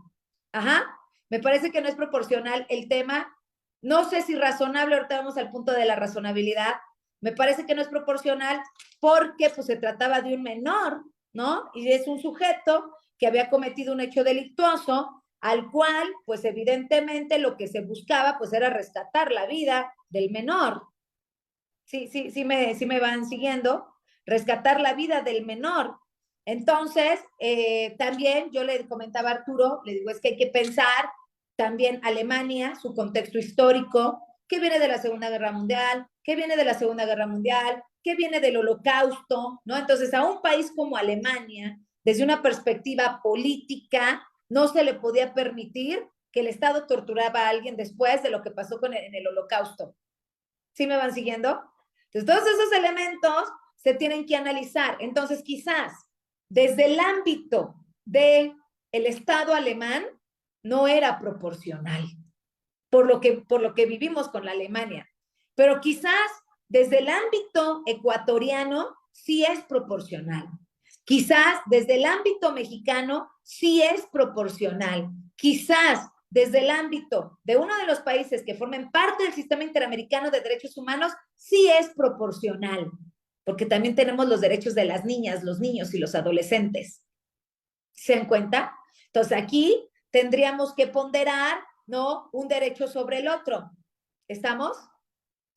Me parece que no es proporcional el tema. No sé si razonable, ahorita vamos al punto de la razonabilidad. Me parece que no es proporcional porque pues se trataba de un menor, ¿no? Y es un sujeto que había cometido un hecho delictuoso, al cual, pues evidentemente lo que se buscaba, pues era rescatar la vida del menor. Sí me van siguiendo. Rescatar la vida del menor. Entonces, también yo le comentaba a Arturo, le digo, es que hay que pensar también Alemania, su contexto histórico, qué viene de la Segunda Guerra Mundial, qué viene del Holocausto, ¿no? Entonces, a un país como Alemania, desde una perspectiva política, no se le podía permitir que el Estado torturaba a alguien después de lo que pasó en el Holocausto. ¿Sí me van siguiendo? Entonces, todos esos elementos se tienen que analizar. Entonces, quizás desde el ámbito del Estado alemán no era proporcional por lo que vivimos con la Alemania. Pero quizás desde el ámbito ecuatoriano sí es proporcional. Quizás desde el ámbito mexicano sí es proporcional. Quizás desde el ámbito de uno de los países que formen parte del sistema interamericano de derechos humanos sí es proporcional, porque también tenemos los derechos de las niñas, los niños y los adolescentes. ¿Se dan cuenta? Entonces aquí tendríamos que ponderar, ¿no?, un derecho sobre el otro. ¿Estamos?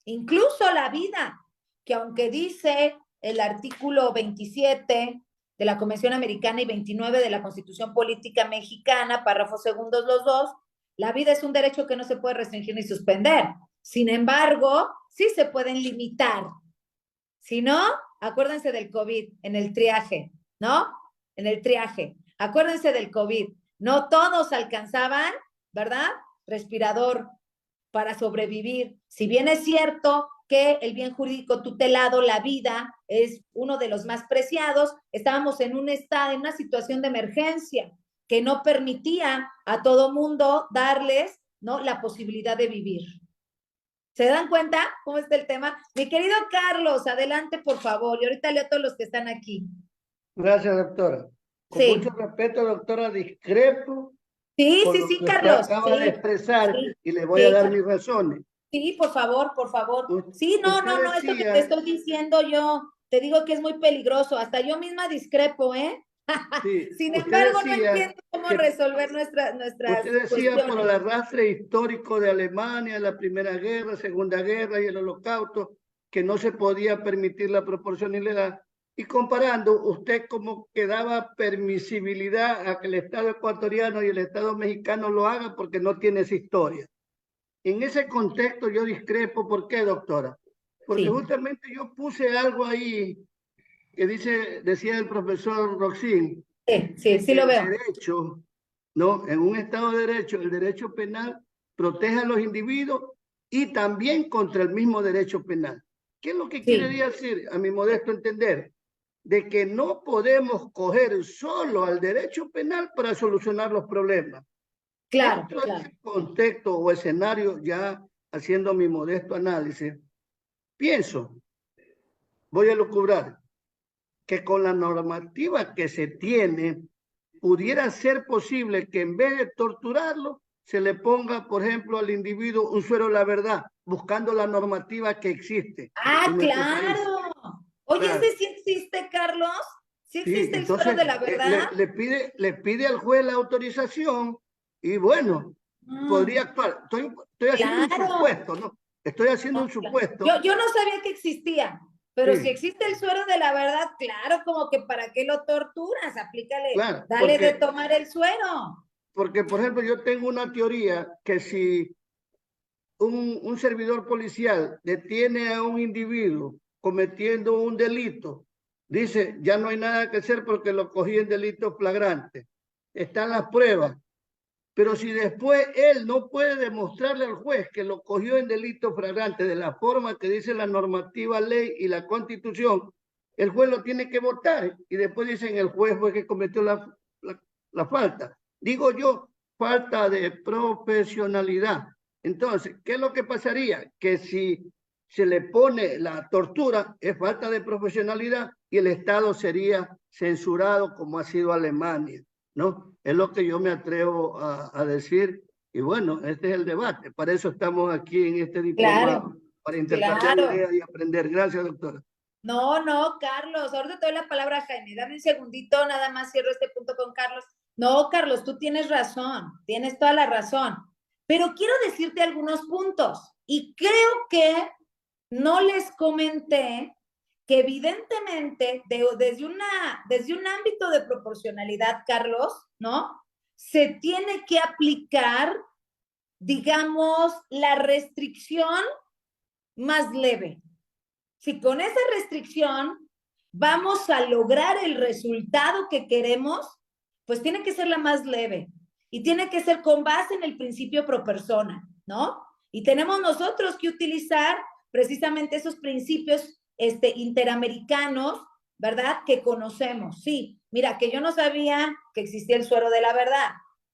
Incluso la vida, que aunque dice el artículo 27 de la Convención Americana y 29 de la Constitución Política Mexicana, párrafos segundos los dos, la vida es un derecho que no se puede restringir ni suspender. Sin embargo, sí se pueden limitar. Si no, acuérdense del COVID en el triaje, ¿no? En el triaje. Acuérdense del COVID. No todos alcanzaban, ¿verdad?, respirador para sobrevivir. Si bien es cierto que el bien jurídico tutelado, la vida, es uno de los más preciados, estábamos en un estado, en una situación de emergencia que no permitía a todo mundo darles, ¿no?, la posibilidad de vivir. ¿Se dan cuenta cómo está el tema? Mi querido Carlos, adelante, por favor. Y ahorita leo a todos los que están aquí. Gracias, doctora. Con Sí. mucho respeto, doctora, discrepo Sí, por sí, lo sí, que usted Carlos. acaba Sí, de expresar sí, y le voy sí, a dar mis razones. sí, por favor, por favor. Sí, no, Usted no, no, esto que te decía, estoy diciendo yo, te digo que es muy peligroso. Hasta yo misma discrepo, ¿eh? sí, Sin usted embargo, no decía entiendo cómo que resolver nuestras usted decía por el cuestiones. arrastre histórico de Alemania, la Primera Guerra, Segunda Guerra y el Holocausto, que no se podía permitir la proporcionalidad. Y comparando, usted como que daba permisibilidad a que el Estado ecuatoriano y el Estado mexicano lo hagan porque no tiene esa historia. En ese contexto yo discrepo. ¿Por qué, doctora? Porque Sí, justamente yo puse algo ahí que decía el profesor Roxín, sí, de sí que lo el veo. derecho, ¿no? En un Estado de Derecho, el derecho penal protege a los individuos y también contra el mismo derecho penal. ¿Qué es lo que quiere Sí, decir, a mi modesto entender? De que no podemos coger solo al derecho penal para solucionar los problemas. claro, Dentro de claro. ese contexto o escenario, ya haciendo mi modesto análisis, pienso, voy a lucubrar, que con la normativa que se tiene, pudiera ser posible que en vez de torturarlo, se le ponga, por ejemplo, al individuo un suero de la verdad, buscando la normativa que existe Ah, en nuestro país. claro. Oye, Claro. ¿ese sí existe, Carlos? ¿Sí Sí, existe el suero entonces de la verdad? le pide al juez la autorización y bueno, podría actuar. Estoy haciendo un Claro. supuesto, ¿no? Estoy haciendo un No, claro. supuesto. Yo no sabía que existía, pero si Sí, existe el suero de la verdad, claro, como que para qué lo torturas, aplícale, claro, dale de tomar el suero. porque, por ejemplo, yo tengo una teoría que si un servidor policial detiene a un individuo cometiendo un delito, dice, ya no hay nada que hacer porque lo cogí en delito flagrante. Están las pruebas. Pero si después él no puede demostrarle al juez que lo cogió en delito flagrante de la forma que dice la normativa, ley y la constitución, el juez lo tiene que votar y después dicen el juez fue que cometió la falta. Digo yo, falta de profesionalidad. Entonces, ¿qué es lo que pasaría? Que si se le pone la tortura, es falta de profesionalidad y el Estado sería censurado como ha sido Alemania, ¿no? Es lo que yo me atrevo a decir. Y bueno, este es el debate. Para eso estamos aquí en este diplomado, Claro, para intercambiar claro. ideas y aprender. Gracias, doctora. No, no, Carlos, ahorita te doy la palabra a Jaime. Dame un segundito, nada más cierro este punto con Carlos. No, Carlos, tú tienes razón, tienes toda la razón. Pero quiero decirte algunos puntos y creo que no les comenté que evidentemente desde un ámbito de proporcionalidad, Carlos, ¿no? Se tiene que aplicar, digamos, la restricción más leve. Si con esa restricción vamos a lograr el resultado que queremos, pues tiene que ser la más leve y tiene que ser con base en el principio pro persona, ¿no? Y tenemos nosotros que utilizar precisamente esos principios interamericanos, ¿verdad? Que conocemos. Sí, mira, que yo no sabía que existía el suero de la verdad.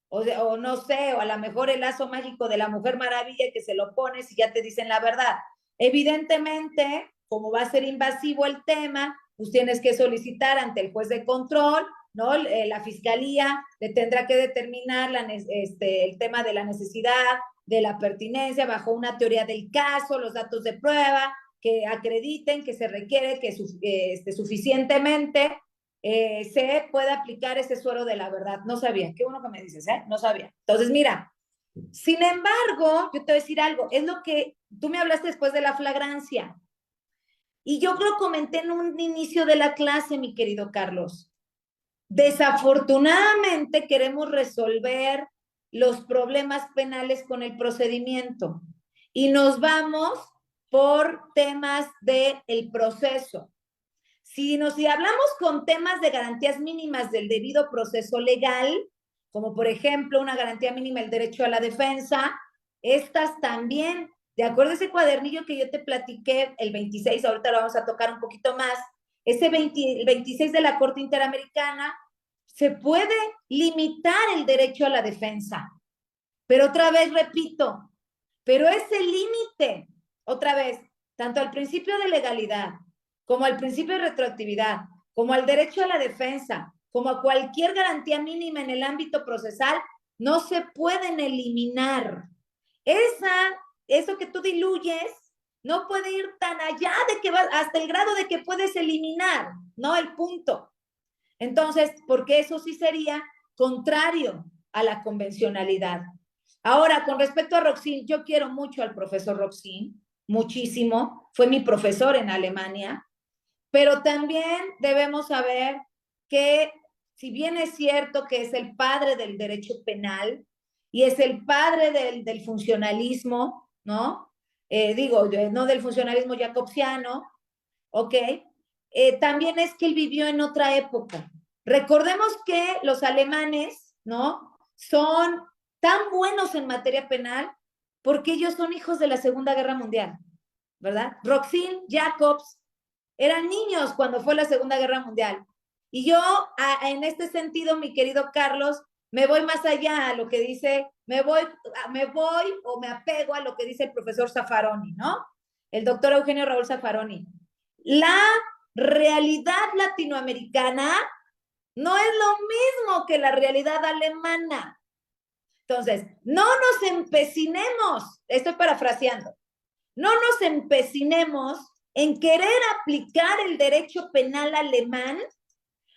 O no sé, o a lo mejor el lazo mágico de la Mujer Maravilla que se lo pones y ya te dicen la verdad. Evidentemente, como va a ser invasivo el tema, pues tienes que solicitar ante el juez de control, ¿no? La fiscalía le tendrá que determinar el tema de la necesidad, de la pertinencia, bajo una teoría del caso, los datos de prueba, que acrediten que se requiere que suficientemente se pueda aplicar ese suero de la verdad. No sabía, qué bueno que me dices, ¿eh? No sabía. Entonces, mira, sin embargo, yo te voy a decir algo, es lo que tú me hablaste después de la flagrancia. Y yo lo comenté en un inicio de la clase, mi querido Carlos. Desafortunadamente queremos resolver los problemas penales con el procedimiento y nos vamos por temas del proceso. Si hablamos con temas de garantías mínimas del debido proceso legal, como por ejemplo una garantía mínima del derecho a la defensa, estas también, de acuerdo a ese cuadernillo que yo te platiqué, el 26, ahorita lo vamos a tocar un poquito más, el 26 de la Corte Interamericana, se puede limitar el derecho a la defensa. Pero otra vez repito, pero ese límite, otra vez, tanto al principio de legalidad, como al principio de retroactividad, como al derecho a la defensa, como a cualquier garantía mínima en el ámbito procesal, no se pueden eliminar. Eso que tú diluyes no puede ir tan allá de que vas hasta el grado de que puedes eliminar, ¿no? El punto. Entonces, porque eso sí sería contrario a la convencionalidad. Ahora, con respecto a Roxin, yo quiero mucho al profesor Roxin, muchísimo, fue mi profesor en Alemania, pero también debemos saber que si bien es cierto que es el padre del derecho penal y es el padre del funcionalismo, ¿no? No del funcionalismo jacobsiano, ¿ok? También es que él vivió en otra época. Recordemos que los alemanes, ¿no? Son tan buenos en materia penal porque ellos son hijos de la Segunda Guerra Mundial, ¿verdad? Roxin, Jacobs, eran niños cuando fue la Segunda Guerra Mundial. Y yo, en este sentido, mi querido Carlos, me voy más allá a lo que dice, me voy o me apego a lo que dice el profesor Zaffaroni, ¿no? El doctor Eugenio Raúl Zaffaroni. La realidad latinoamericana no es lo mismo que la realidad alemana. Entonces, no nos empecinemos, estoy parafraseando, no nos empecinemos en querer aplicar el derecho penal alemán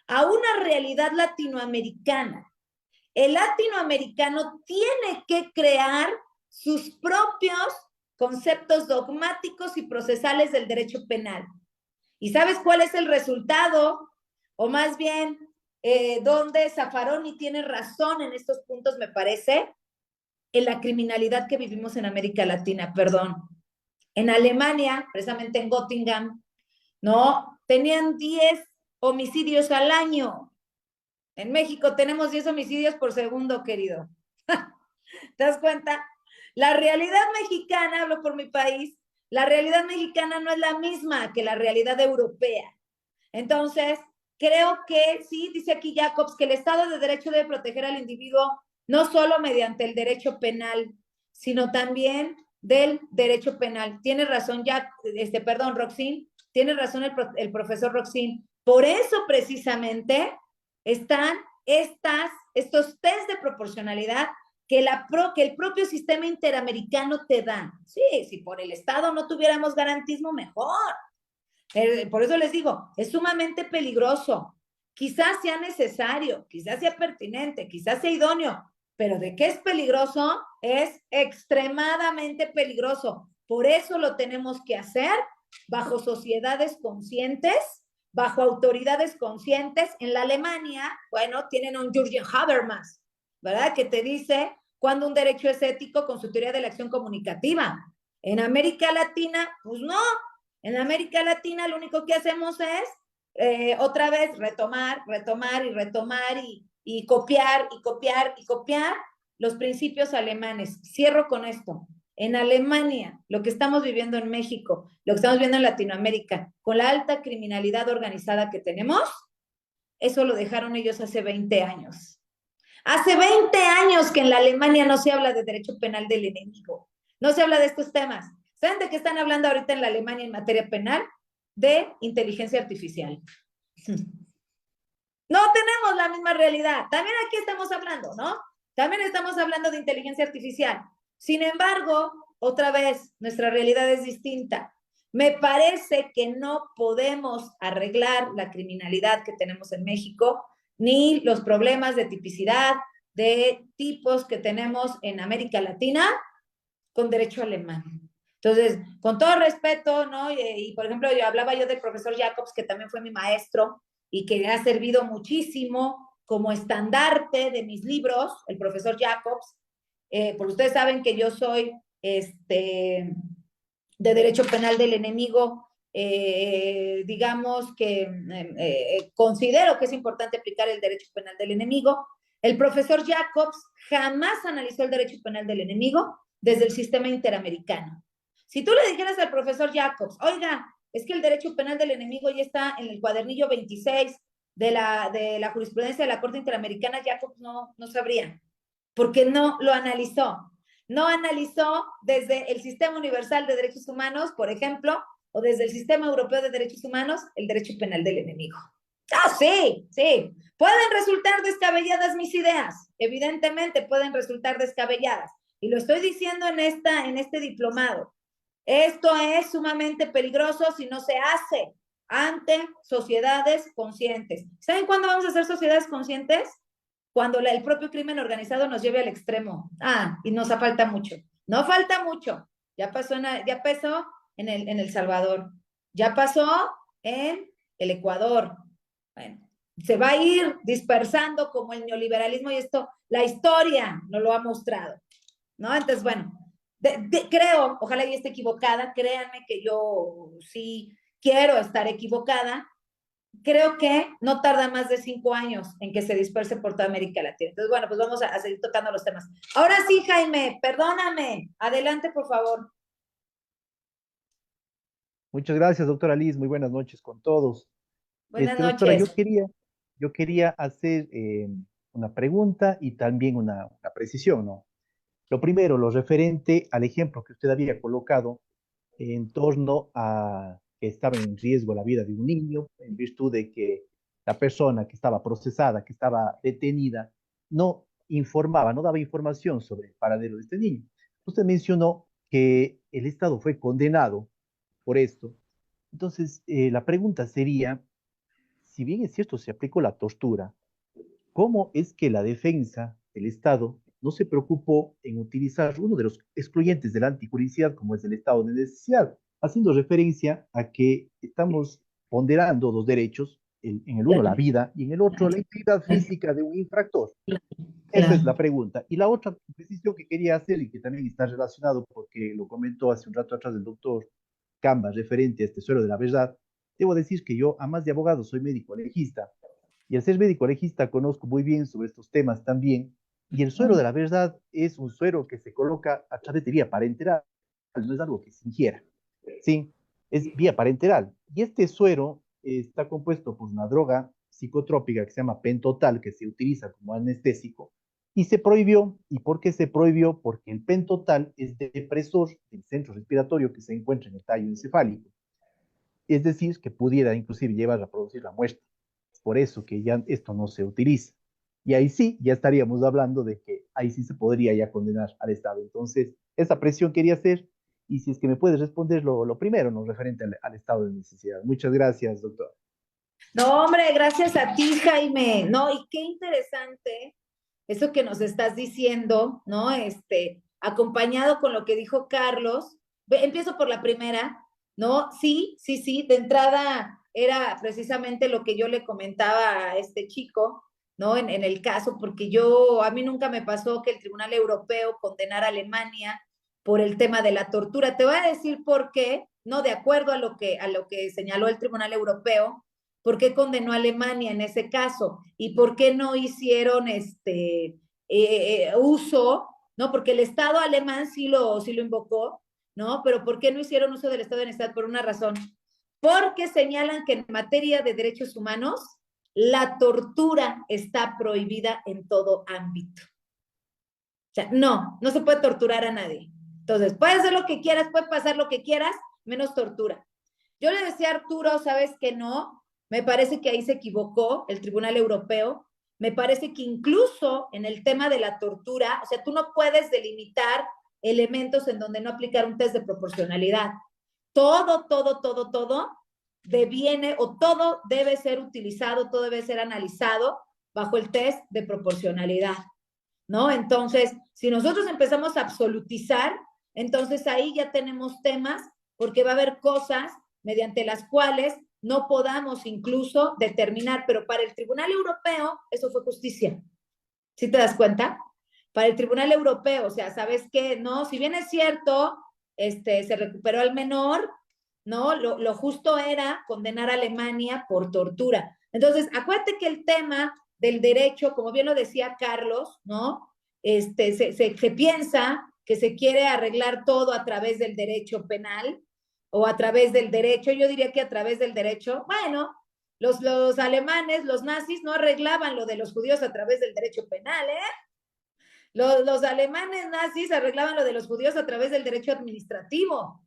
a una realidad latinoamericana. El latinoamericano tiene que crear sus propios conceptos dogmáticos y procesales del derecho penal. ¿Y sabes cuál es el resultado? O más bien, donde Zaffaroni tiene razón en estos puntos, me parece, en la criminalidad que vivimos en América Latina, perdón. En Alemania, precisamente en Göttingen, ¿no? Tenían 10 homicidios al año. En México tenemos 10 homicidios por segundo, querido. ¿Te das cuenta? La realidad mexicana, hablo por mi país, la realidad mexicana no es la misma que la realidad europea. Entonces, creo que sí, dice aquí Jacobs, que el Estado de Derecho debe proteger al individuo no solo mediante el derecho penal, sino también del derecho penal. Tiene razón Roxin, tiene razón el profesor Roxin. Por eso precisamente están estos test de proporcionalidad que el propio sistema interamericano te da. Sí, si por el Estado no tuviéramos garantismo, mejor. Por eso les digo, es sumamente peligroso. Quizás sea necesario, quizás sea pertinente, quizás sea idóneo, pero de qué es peligroso, es extremadamente peligroso. Por eso lo tenemos que hacer bajo sociedades conscientes, bajo autoridades conscientes. En la Alemania, bueno, tienen un Jürgen Habermas, ¿verdad? Que te dice cuando un derecho es ético con su teoría de la acción comunicativa. En América Latina, pues no. En América Latina lo único que hacemos es otra vez retomar y copiar los principios alemanes. Cierro con esto. En Alemania, lo que estamos viviendo en México, lo que estamos viendo en Latinoamérica, con la alta criminalidad organizada que tenemos, eso lo dejaron ellos hace 20 años. Hace 20 años que en la Alemania no se habla de derecho penal del enemigo, no se habla de estos temas. ¿Saben de qué están hablando ahorita en la Alemania en materia penal? De inteligencia artificial. No tenemos la misma realidad. También aquí estamos hablando, ¿no? También estamos hablando de inteligencia artificial. Sin embargo, otra vez, nuestra realidad es distinta. Me parece que no podemos arreglar la criminalidad que tenemos en México, ni los problemas de tipicidad de tipos que tenemos en América Latina con derecho alemán. Entonces, con todo respeto, ¿no? Por ejemplo, hablaba yo del profesor Jacobs, que también fue mi maestro y que ha servido muchísimo como estandarte de mis libros, el profesor Jacobs, porque ustedes saben que yo soy de derecho penal del enemigo, digamos que considero que es importante aplicar el derecho penal del enemigo. El profesor Jacobs jamás analizó el derecho penal del enemigo desde el sistema interamericano. Si tú le dijeras al profesor Jacobs, oiga, es que el derecho penal del enemigo ya está en el cuadernillo 26 de la jurisprudencia de la Corte Interamericana, Jacobs no sabría, porque no lo analizó. No analizó desde el Sistema Universal de Derechos Humanos, por ejemplo, o desde el Sistema Europeo de Derechos Humanos, el derecho penal del enemigo. Ah, sí. Pueden resultar descabelladas mis ideas, evidentemente pueden resultar descabelladas, y lo estoy diciendo en este diplomado. Esto es sumamente peligroso si no se hace ante sociedades conscientes. ¿Saben cuándo vamos a ser sociedades conscientes? Cuando el propio crimen organizado nos lleve al extremo. Y nos falta mucho. No falta mucho. Ya pasó en El Salvador. Ya pasó en el Ecuador. Bueno, se va a ir dispersando como el neoliberalismo y esto, la historia nos lo ha mostrado, ¿no? Entonces, bueno, creo, ojalá yo esté equivocada, créanme que yo sí quiero estar equivocada, creo que no tarda más de 5 años en que se disperse por toda América Latina. Entonces, bueno, pues vamos a seguir tocando los temas. Ahora sí, Jaime, perdóname, adelante, por favor. Muchas gracias, doctora Liz. Muy buenas noches con todos. Buenas Doctora, noches. yo quería hacer una pregunta y también una precisión, ¿no? Lo primero, lo referente al ejemplo que usted había colocado en torno a que estaba en riesgo la vida de un niño en virtud de que la persona que estaba procesada, que estaba detenida, no informaba, no daba información sobre el paradero de este niño. Usted mencionó que el Estado fue condenado por esto. Entonces, la pregunta sería, si bien es cierto, se aplicó la tortura, ¿cómo es que la defensa del Estado no se preocupó en utilizar uno de los excluyentes de la antijuricidad, como es el estado de necesidad, haciendo referencia a que estamos ponderando dos derechos, en el uno la vida y en el otro la integridad física de un infractor? Esa es la pregunta. Y la otra precisión que quería hacer y que también está relacionado, porque lo comentó hace un rato atrás el doctor Camba, referente a este suero de la verdad, debo decir que yo, a más de abogado, soy médico legista. Y al ser médico legista conozco muy bien sobre estos temas también. Y el suero de la verdad es un suero que se coloca a través de vía parenteral, no es algo que se ingiera, ¿sí? Es vía parenteral. Y este suero está compuesto por una droga psicotrópica que se llama pentotal, que se utiliza como anestésico, y se prohibió. ¿Y por qué se prohibió? Porque el pentotal es depresor del centro respiratorio que se encuentra en el tallo encefálico. Es decir, que pudiera inclusive llevar a producir la muerte. Por eso que ya esto no se utiliza. Y ahí sí, ya estaríamos hablando de que ahí sí se podría ya condenar al Estado. Entonces, esa presión quería hacer, y si es que me puedes responder lo primero, ¿no? Referente al estado de necesidad. Muchas gracias, doctor. No, hombre, gracias a ti, Jaime. No, y qué interesante eso que nos estás diciendo, ¿no? Acompañado con lo que dijo Carlos. Empiezo por la primera, ¿no? Sí, de entrada era precisamente lo que yo le comentaba a este chico, ¿no? En el caso, porque a mí nunca me pasó que el Tribunal Europeo condenara a Alemania por el tema de la tortura. Te voy a decir por qué, ¿no? De acuerdo a lo que señaló el Tribunal Europeo, ¿por qué condenó a Alemania en ese caso? ¿Y por qué no hicieron uso, ¿no? Porque el Estado alemán sí lo invocó, ¿no? Pero ¿por qué no hicieron uso del estado de necesidad? Por una razón. Porque señalan que en materia de derechos humanos, la tortura está prohibida en todo ámbito. O sea, no se puede torturar a nadie. Entonces, puedes hacer lo que quieras, puede pasar lo que quieras, menos tortura. Yo le decía a Arturo, ¿sabes qué no? Me parece que ahí se equivocó el Tribunal Europeo. Me parece que incluso en el tema de la tortura, o sea, tú no puedes delimitar elementos en donde no aplicar un test de proporcionalidad. Todo deviene o todo debe ser utilizado, todo debe ser analizado bajo el test de proporcionalidad, ¿no? Entonces, si nosotros empezamos a absolutizar, entonces ahí ya tenemos temas, porque va a haber cosas mediante las cuales no podamos incluso determinar, pero para el Tribunal Europeo eso fue justicia. ¿Sí te das cuenta? Para el Tribunal Europeo, o sea, ¿sabes qué? No, si bien es cierto, se recuperó al menor, ¿no? Lo justo era condenar a Alemania por tortura. Entonces, acuérdate que el tema del derecho, como bien lo decía Carlos, ¿no? Se piensa que se quiere arreglar todo a través del derecho penal o a través del derecho, yo diría que a través del derecho. Bueno, los alemanes, los nazis, no arreglaban lo de los judíos a través del derecho penal, ¿eh? Los alemanes nazis arreglaban lo de los judíos a través del derecho administrativo.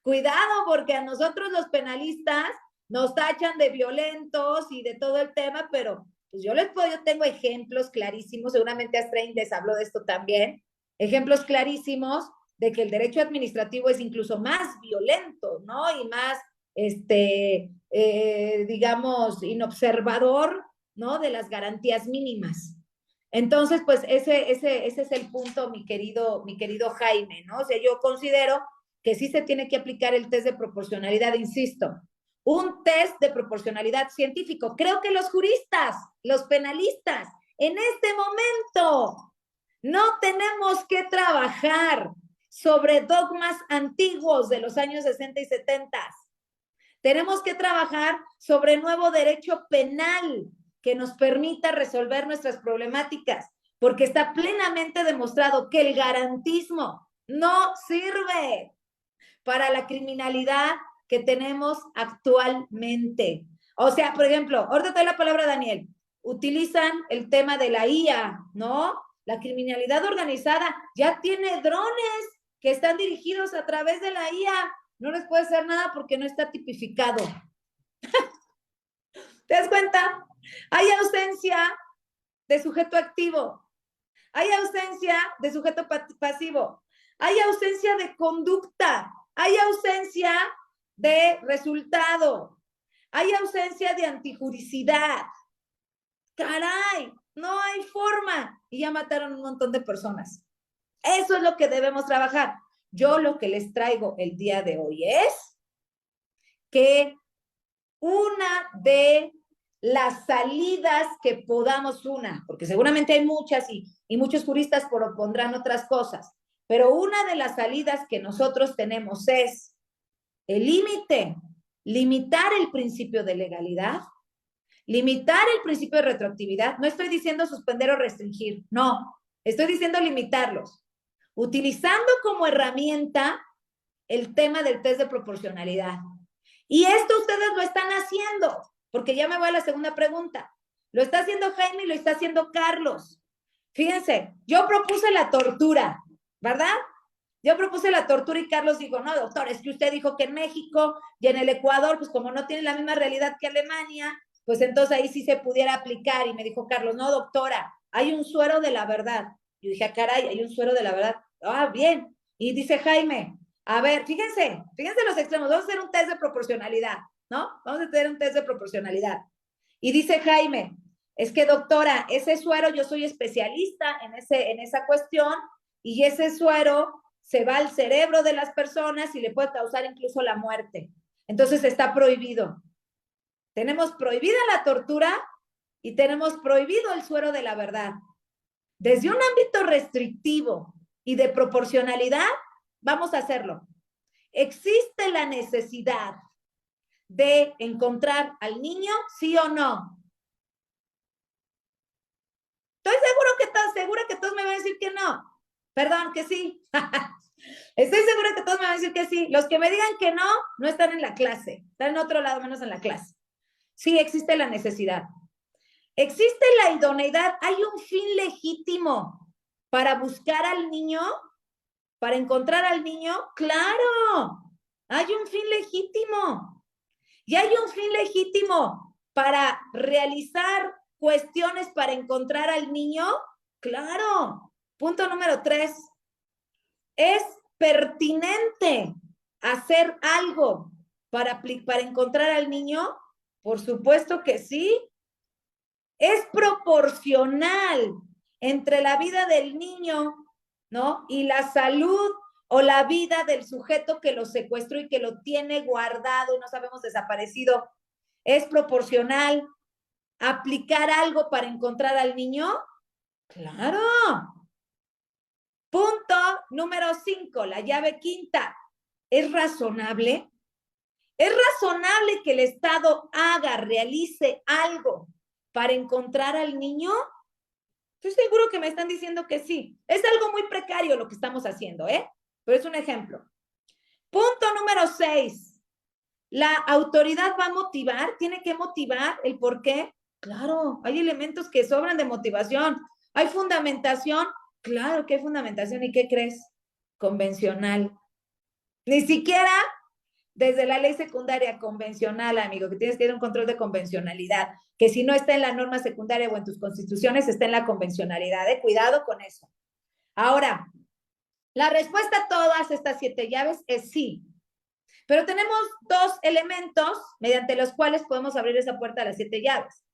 Cuidado, porque a nosotros los penalistas nos tachan de violentos y de todo el tema, pero pues yo tengo ejemplos clarísimos, seguramente Astrid les habló de esto también, ejemplos clarísimos de que el derecho administrativo es incluso más violento, ¿no? Y más, digamos, inobservador, ¿no? De las garantías mínimas. Entonces, pues ese es el punto, mi querido Jaime, ¿no? O sea, yo considero que sí se tiene que aplicar el test de proporcionalidad, insisto, un test de proporcionalidad científico. Creo que los juristas, los penalistas, en este momento no tenemos que trabajar sobre dogmas antiguos de los años 60 y 70. Tenemos que trabajar sobre nuevo derecho penal que nos permita resolver nuestras problemáticas, porque está plenamente demostrado que el garantismo no sirve para la criminalidad que tenemos actualmente. O sea, por ejemplo, ahorita te doy la palabra, Daniel, utilizan el tema de la IA, ¿no? La criminalidad organizada ya tiene drones que están dirigidos a través de la IA. No les puede hacer nada porque no está tipificado. ¿Te das cuenta? Hay ausencia de sujeto activo. Hay ausencia de sujeto pasivo. Hay ausencia de conducta. Hay ausencia de resultado. Hay ausencia de antijuricidad. Caray, no hay forma. Y ya mataron un montón de personas. Eso es lo que debemos trabajar. Yo lo que les traigo el día de hoy es que una de las salidas que podamos, porque seguramente hay muchas y muchos juristas propondrán otras cosas, pero una de las salidas que nosotros tenemos es el límite, limitar el principio de legalidad, limitar el principio de retroactividad. No estoy diciendo suspender o restringir, no, estoy diciendo limitarlos, utilizando como herramienta el tema del test de proporcionalidad. Y esto ustedes lo están haciendo, porque ya me voy a la segunda pregunta. Lo está haciendo Jaime y lo está haciendo Carlos. Fíjense, yo propuse la tortura, ¿verdad? Yo propuse la tortura y Carlos dijo, no, doctor, es que usted dijo que en México y en el Ecuador, pues como no tiene la misma realidad que Alemania, pues entonces ahí sí se pudiera aplicar. Y me dijo Carlos, no, doctora, hay un suero de la verdad. Yo dije, caray, hay un suero de la verdad. Ah, bien. Y dice Jaime, a ver, fíjense los extremos, vamos a hacer un test de proporcionalidad, ¿no? Vamos a tener un test de proporcionalidad. Y dice Jaime, es que doctora, ese suero, yo soy especialista en esa cuestión, y ese suero se va al cerebro de las personas y le puede causar incluso la muerte. Entonces está prohibido. Tenemos prohibida la tortura y tenemos prohibido el suero de la verdad. Desde un ámbito restrictivo y de proporcionalidad, vamos a hacerlo. ¿Existe la necesidad de encontrar al niño, sí o no? Estoy segura que todos me van a decir que no. Perdón, que sí. Estoy segura que todos me van a decir que sí. Los que me digan que no, no están en la clase. Están en otro lado, menos en la clase. Sí, existe la necesidad. Existe la idoneidad. Hay un fin legítimo para buscar al niño, para encontrar al niño, claro, hay un fin legítimo. Y hay un fin legítimo para realizar cuestiones para encontrar al niño, claro. Punto número 3. ¿Es pertinente hacer algo para encontrar al niño? Por supuesto que sí. Es proporcional entre la vida del niño, ¿no? Y la salud o la vida del sujeto que lo secuestró y que lo tiene guardado, no sabemos, desaparecido. ¿Es proporcional aplicar algo para encontrar al niño? Claro. Punto número 5, la llave quinta. ¿Es razonable? ¿Es razonable que el Estado realice algo para encontrar al niño? Estoy seguro que me están diciendo que sí. Es algo muy precario lo que estamos haciendo, ¿eh? Pero es un ejemplo. Punto número 6. ¿La autoridad va a motivar? ¿Tiene que motivar el por qué? Claro, hay elementos que sobran de motivación. ¿Hay fundamentación? Claro que hay fundamentación. ¿Y qué crees? Convencional. Ni siquiera desde la ley secundaria convencional, amigo, que tienes que ir a un control de convencionalidad, que si no está en la norma secundaria o en tus constituciones, está en la convencionalidad, ¿eh? Cuidado con eso. Ahora, la respuesta a todas estas 7 llaves es sí. Pero tenemos 2 elementos mediante los cuales podemos abrir esa puerta a las 7 llaves.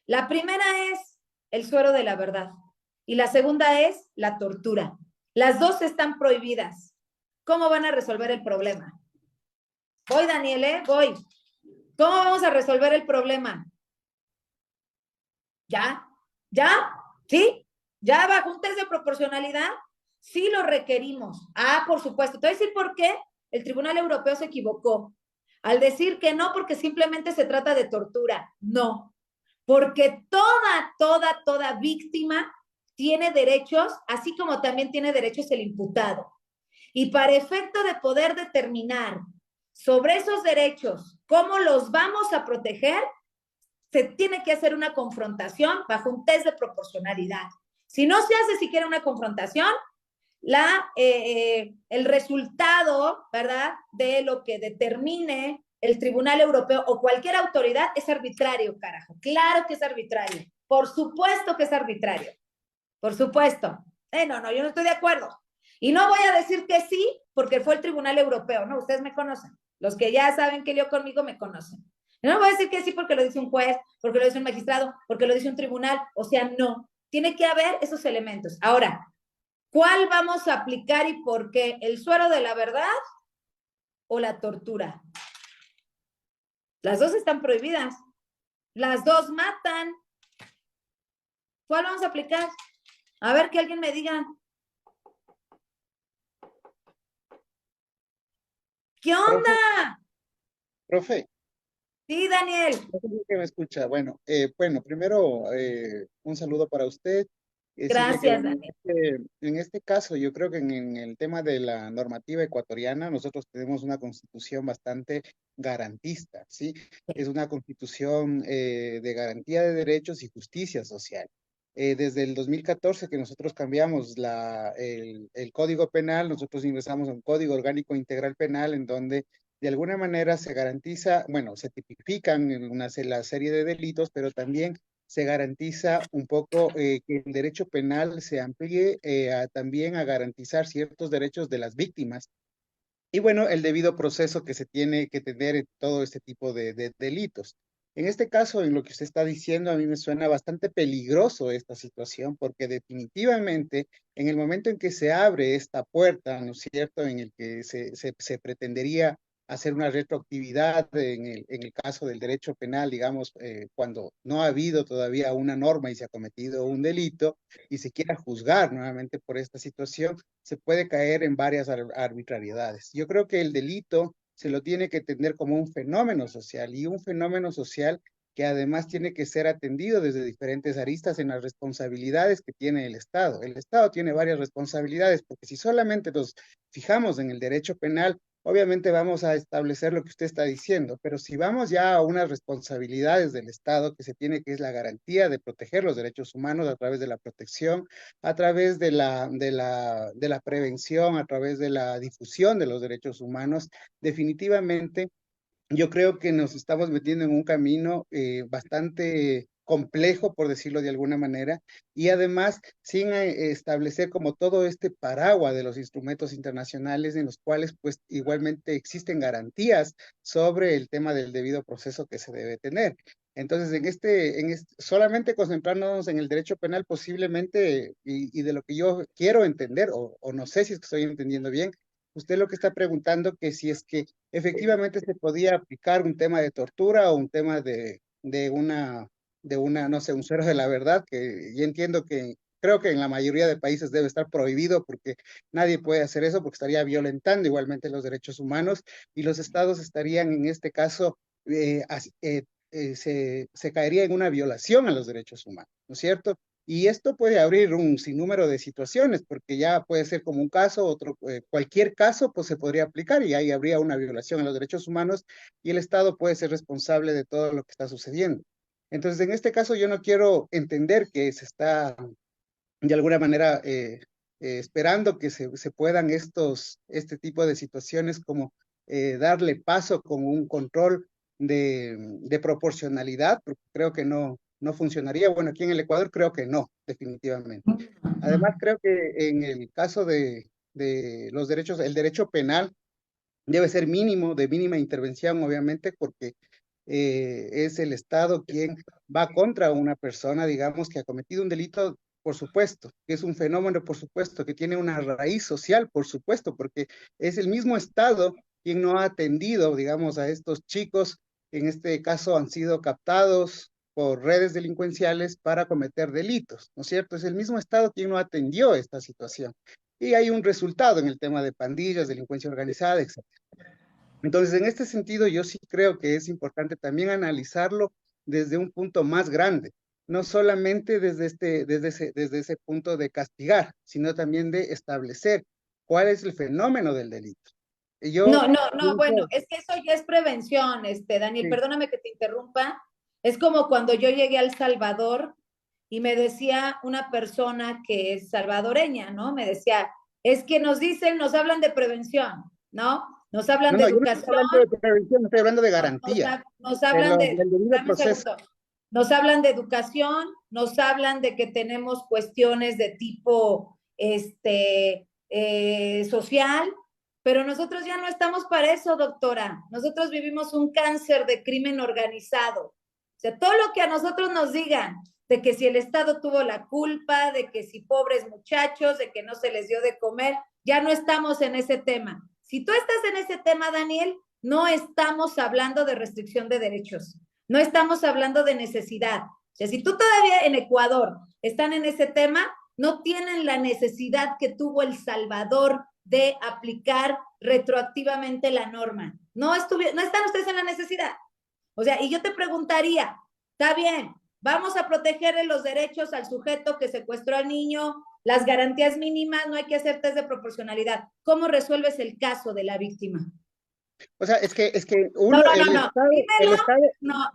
La primera es el suero de la verdad y la segunda es la tortura. Las 2 están prohibidas. ¿Cómo van a resolver el problema? Voy, Daniel, ¿eh? Voy. ¿Cómo vamos a resolver el problema? ¿Ya? ¿Ya? ¿Sí? ¿Ya bajo un test de proporcionalidad? Sí lo requerimos. Por supuesto. Te voy a decir por qué el Tribunal Europeo se equivocó al decir que no porque simplemente se trata de tortura. No. Porque toda víctima tiene derechos, así como también tiene derechos el imputado. Y para efecto de poder determinar sobre esos derechos, cómo los vamos a proteger, se tiene que hacer una confrontación bajo un test de proporcionalidad. Si no se hace siquiera una confrontación, el resultado, ¿verdad?, de lo que determine el Tribunal Europeo o cualquier autoridad es arbitrario, carajo. Claro que es arbitrario. Por supuesto que es arbitrario. Por supuesto. No, yo no estoy de acuerdo. Y no voy a decir que sí porque fue el Tribunal Europeo, ¿no? Ustedes me conocen. Los que ya saben que leo conmigo me conocen. No voy a decir que sí porque lo dice un juez, porque lo dice un magistrado, porque lo dice un tribunal. O sea, no. Tiene que haber esos elementos. Ahora, ¿cuál vamos a aplicar y por qué? ¿El suero de la verdad o la tortura? Las 2 están prohibidas. Las 2 matan. ¿Cuál vamos a aplicar? A ver, que alguien me diga. ¿Qué onda? Profe, Sí, Daniel. no sé si que me escucha. Bueno, primero un saludo para usted. Decirle que Gracias, bueno, Daniel. en este caso yo creo que en el tema de la normativa ecuatoriana nosotros tenemos una constitución bastante garantista, ¿sí? Es una constitución de garantía de derechos y justicia social. Desde el 2014 que nosotros cambiamos el Código Penal, nosotros ingresamos a un Código Orgánico Integral Penal en donde de alguna manera se garantiza, bueno, se tipifican la serie de delitos, pero también se garantiza un poco que el derecho penal se amplíe también a garantizar ciertos derechos de las víctimas. Y bueno, el debido proceso que se tiene que tener en todo este tipo de delitos. En este caso, en lo que usted está diciendo, a mí me suena bastante peligroso esta situación, porque definitivamente en el momento en que se abre esta puerta, ¿no es cierto?, en el que se pretendería hacer una retroactividad en el caso del derecho penal, digamos, cuando no ha habido todavía una norma y se ha cometido un delito y se quiera juzgar nuevamente por esta situación, se puede caer en varias arbitrariedades. Yo creo que el delito se lo tiene que entender como un fenómeno social y un fenómeno social que además tiene que ser atendido desde diferentes aristas en las responsabilidades que tiene el Estado. El Estado tiene varias responsabilidades porque si solamente nos fijamos en el derecho penal, obviamente vamos a establecer lo que usted está diciendo, pero si vamos ya a unas responsabilidades del Estado que se tiene, que es la garantía de proteger los derechos humanos a través de la protección, a través de la prevención, a través de la difusión de los derechos humanos, definitivamente yo creo que nos estamos metiendo en un camino bastante complejo, por decirlo de alguna manera, y además sin establecer como todo este paraguas de los instrumentos internacionales en los cuales pues igualmente existen garantías sobre el tema del debido proceso que se debe tener. Entonces, solamente concentrarnos en el derecho penal posiblemente, y de lo que yo quiero entender, o no sé si es que estoy entendiendo bien, usted lo que está preguntando que si es que efectivamente se podía aplicar un tema de tortura o un tema de una, no sé, un suero de la verdad, que yo entiendo que creo que en la mayoría de países debe estar prohibido porque nadie puede hacer eso porque estaría violentando igualmente los derechos humanos y los estados estarían en este caso, se caería en una violación a los derechos humanos, ¿no es cierto? Y esto puede abrir un sinnúmero de situaciones, porque ya puede ser como un caso, otro, cualquier caso, pues se podría aplicar y ahí habría una violación a los derechos humanos y el Estado puede ser responsable de todo lo que está sucediendo. Entonces, en este caso, yo no quiero entender que se está, de alguna manera, esperando que se puedan este tipo de situaciones como darle paso con un control de proporcionalidad, porque creo que no funcionaría. Bueno, aquí en el Ecuador creo que no, definitivamente. Además, creo que en el caso de los derechos, el derecho penal debe ser mínimo, de mínima intervención, obviamente, porque es el Estado quien va contra una persona, digamos, que ha cometido un delito, por supuesto, que es un fenómeno, por supuesto, que tiene una raíz social, por supuesto, porque es el mismo Estado quien no ha atendido, digamos, a estos chicos que en este caso han sido captados por redes delincuenciales para cometer delitos, ¿no es cierto? Es el mismo Estado quien no atendió esta situación. Y hay un resultado en el tema de pandillas, delincuencia organizada, etc. Entonces, en este sentido, yo sí creo que es importante también analizarlo desde un punto más grande, no solamente desde ese punto de castigar, sino también de establecer cuál es el fenómeno del delito. Bueno, es que eso ya es prevención, Daniel, Sí. Perdóname que te interrumpa. Es como cuando yo llegué a El Salvador y me decía una persona que es salvadoreña, ¿no? Me decía, es que nos hablan de prevención, ¿no? Nos hablan de educación. Yo no estoy hablando de prevención, estoy hablando de garantía. Nos hablan del debido proceso. Nos hablan de educación, nos hablan de que tenemos cuestiones de tipo social, pero nosotros ya no estamos para eso, doctora. Nosotros vivimos un cáncer de crimen organizado. O sea, todo lo que a nosotros nos digan, de que si el Estado tuvo la culpa, de que si pobres muchachos, de que no se les dio de comer, ya no estamos en ese tema. Si tú estás en ese tema, Daniel, no estamos hablando de restricción de derechos, no estamos hablando de necesidad. O sea, si tú todavía en Ecuador están en ese tema, no tienen la necesidad que tuvo El Salvador de aplicar retroactivamente la norma. No están ustedes en la necesidad. O sea, y yo te preguntaría, está bien, vamos a protegerle los derechos al sujeto que secuestró al niño, las garantías mínimas, no hay que hacer test de proporcionalidad. ¿Cómo resuelves el caso de la víctima? O sea, es que uno,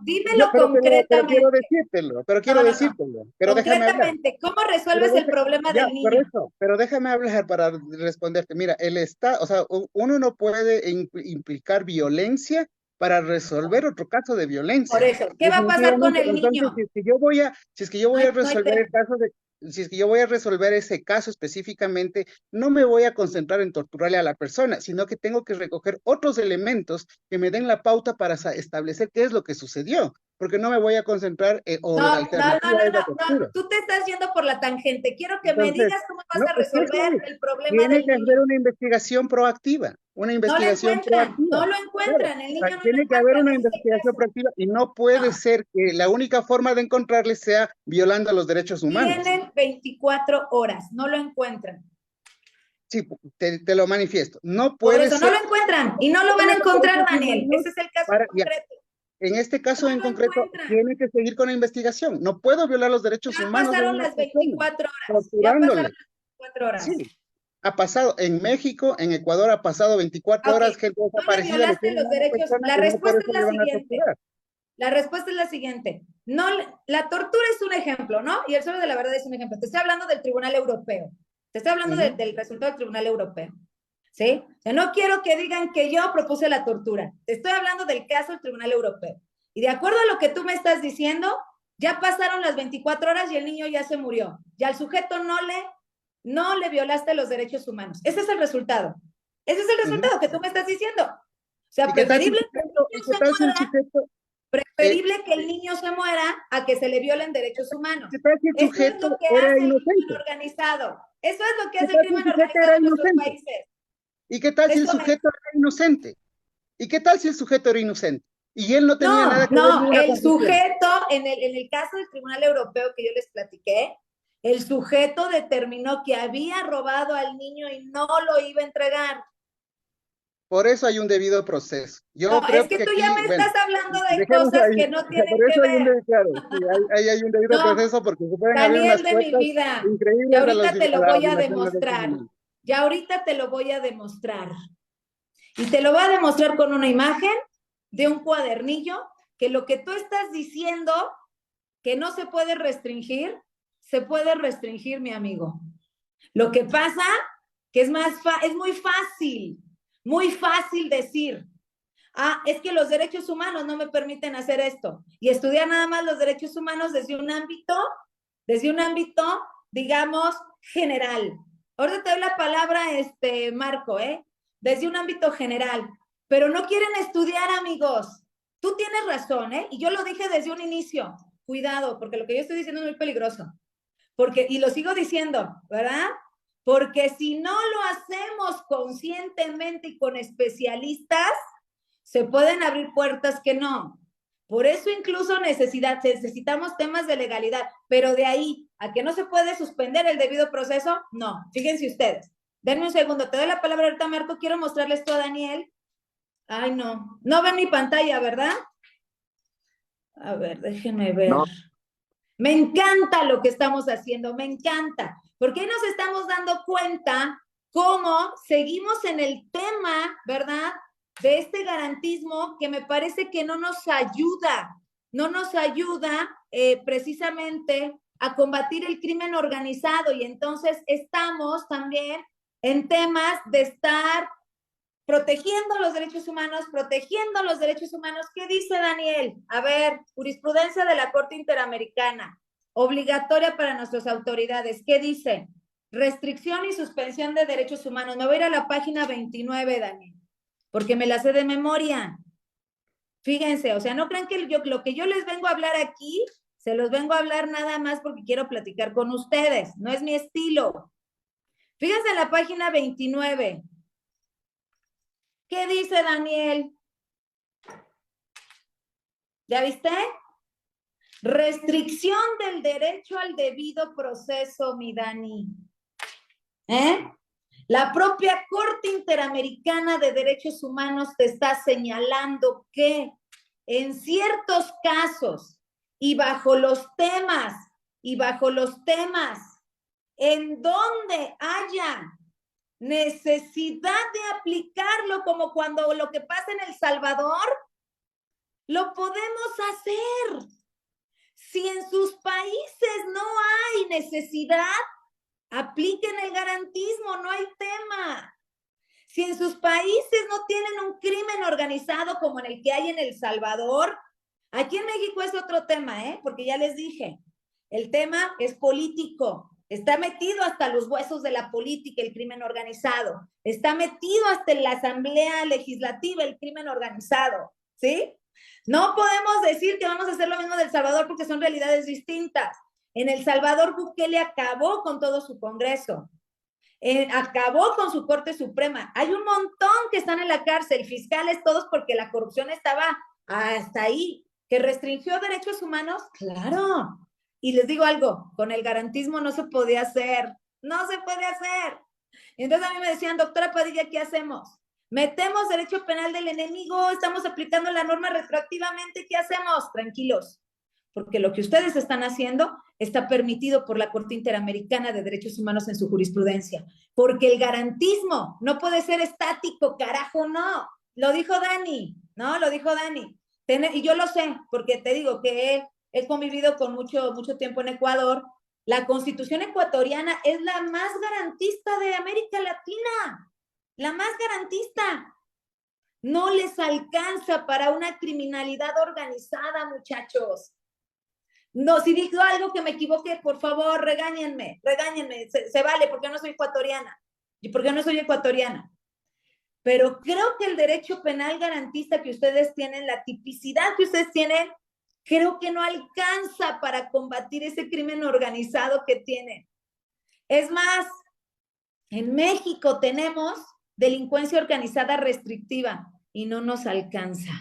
dímelo concretamente. Pero quiero decírtelo, pero déjame hablar. ¿Cómo resuelves el problema del niño? Pero déjame hablar para responderte. Mira, el Estado, o sea, uno no puede implicar violencia para resolver otro caso de violencia. Por eso, ¿qué va a pasar con el niño? Entonces, si es que yo voy a resolver el caso de... Si es que yo voy a resolver ese caso específicamente, no me voy a concentrar en torturarle a la persona, sino que tengo que recoger otros elementos que me den la pauta para establecer qué es lo que sucedió, porque no me voy a concentrar la alternativa de la tortura. Tú te estás yendo por la tangente. Quiero que me digas cómo vas a resolver el problema del niño. Tiene que haber una investigación proactiva. Una investigación proactiva. No lo encuentran, el niño no tiene que haber una investigación proactiva y no puede ser que la única forma de encontrarle sea violando los derechos humanos. Tienen 24 horas, no lo encuentran. Sí, te lo manifiesto. No puede ser. Por eso no lo encuentran y no lo van a encontrar, Daniel. Ese es el caso concreto. En este caso en concreto, tiene que seguir con la investigación. No puedo violar los derechos humanos. Ya pasaron las 24 horas. Torturándoles. Ya pasaron las 24 horas. Sí. Ha pasado en México, en Ecuador ha pasado 24 Ok, horas, gente no le desaparecida, le violaste tienen los a una derechos. persona La y no por respuesta eso es le la van a siguiente. torturar. La respuesta es la siguiente. No, la tortura es un ejemplo, ¿no? Y el suelo de la verdad es un ejemplo. Te estoy hablando del Tribunal Europeo. Te estoy hablando del resultado del Tribunal Europeo. ¿Sí? O sea, no quiero que digan que yo propuse la tortura. Te estoy hablando del caso del Tribunal Europeo. Y de acuerdo a lo que tú me estás diciendo, ya pasaron las 24 horas y el niño ya se murió. Ya al sujeto no le violaste los derechos humanos. Ese es el resultado. Ese es el resultado que tú me estás diciendo. O sea, ¿Y qué tal si el preferible que el sujeto, niño qué se tal si el muera, sujeto, preferible que el niño se muera a que se le violen derechos humanos. qué tal si el Eso es sujeto lo que era hace el crimen inocente? organizado. Eso es lo que ¿Qué hace el tal si el crimen sujeto organizado era en nuestros inocente? países. ¿Y qué tal si el Eso es. sujeto era inocente? ¿Y qué tal si el sujeto era inocente? Y él no tenía nada que ver No, ni una el confesión. sujeto, en el caso del Tribunal Europeo que yo les platiqué, el sujeto determinó que había robado al niño y no lo iba a entregar. Por eso hay un debido proceso. Yo No, creo es que que tú ya aquí, me bueno, estás hablando de dejemos cosas ahí. que no tienen Por eso que hay un ver. debido, claro, sí, hay un debido No, proceso porque se pueden abrir Daniel unas de mi puertas vida, y increíbles a, ahorita te a lo la voy a violación de los derechos demostrar. humanos. Y ahorita te lo voy a demostrar. Y te lo voy a demostrar con una imagen de un cuadernillo que lo que tú estás diciendo que no se puede restringir, mi amigo. Lo que pasa que es muy fácil decir, es que los derechos humanos no me permiten hacer esto. Y estudiar nada más los derechos humanos desde un ámbito, digamos, general. Ahora te doy la palabra, Marco, desde un ámbito general. Pero no quieren estudiar, amigos. Tú tienes razón, y yo lo dije desde un inicio. Cuidado, porque lo que yo estoy diciendo es muy peligroso. Y lo sigo diciendo, ¿verdad? Porque si no lo hacemos conscientemente y con especialistas, se pueden abrir puertas que no. Por eso incluso necesitamos temas de legalidad, pero de ahí a que no se puede suspender el debido proceso, no. Fíjense ustedes. Denme un segundo, te doy la palabra ahorita, Marco. Quiero mostrarles esto a Daniel. Ay, no ven mi pantalla, ¿verdad? A ver, déjenme ver. No. Me encanta lo que estamos haciendo, me encanta, porque ahí nos estamos dando cuenta cómo seguimos en el tema, ¿verdad? De este garantismo que me parece que no nos ayuda precisamente a combatir el crimen organizado, y entonces estamos también en temas de estar protegiendo los derechos humanos. ¿Qué dice Daniel? A ver, jurisprudencia de la Corte Interamericana, obligatoria para nuestras autoridades. ¿Qué dice? Restricción y suspensión de derechos humanos. Me voy a ir a la página 29, Daniel, porque me la sé de memoria. Fíjense, o sea, no crean que lo que yo les vengo a hablar aquí, se los vengo a hablar nada más porque quiero platicar con ustedes. No es mi estilo. Fíjense en la página 29. ¿Qué dice Daniel? ¿Ya viste? Restricción del derecho al debido proceso, mi Dani. La propia Corte Interamericana de Derechos Humanos te está señalando que en ciertos casos y bajo los temas en donde haya necesidad de aplicarlo, como cuando lo que pasa en El Salvador, lo podemos hacer. Si en sus países no hay necesidad, apliquen el garantismo, no hay tema. Si en sus países no tienen un crimen organizado como en el que hay en El Salvador, aquí en México es otro tema, porque ya les dije, el tema es político. Está metido hasta los huesos de la política el crimen organizado. Está metido hasta en la Asamblea Legislativa el crimen organizado, ¿sí? No podemos decir que vamos a hacer lo mismo de El Salvador porque son realidades distintas. En El Salvador, Bukele acabó con todo su Congreso. Acabó con su Corte Suprema. Hay un montón que están en la cárcel, fiscales todos, porque la corrupción estaba hasta ahí. ¿Que restringió derechos humanos? Claro. Y les digo algo, con el garantismo no se podía hacer. No se puede hacer. Y entonces a mí me decían, doctora Padilla, ¿qué hacemos? Metemos derecho penal del enemigo, estamos aplicando la norma retroactivamente, ¿qué hacemos? Tranquilos, porque lo que ustedes están haciendo está permitido por la Corte Interamericana de Derechos Humanos en su jurisprudencia, porque el garantismo no puede ser estático, carajo, no. Lo dijo Dani, ¿no? Lo dijo Dani. Y yo lo sé, porque te digo que he convivido con mucho tiempo en Ecuador. La Constitución ecuatoriana es la más garantista de América Latina, la más garantista. No les alcanza para una criminalidad organizada, muchachos. No, si digo algo que me equivoque, por favor, regáñenme, se vale, porque no soy ecuatoriana, y porque no soy ecuatoriana. Pero creo que el derecho penal garantista que ustedes tienen, la tipicidad que ustedes tienen, creo que no alcanza para combatir ese crimen organizado que tienen. Es más, en México tenemos delincuencia organizada restrictiva y no nos alcanza.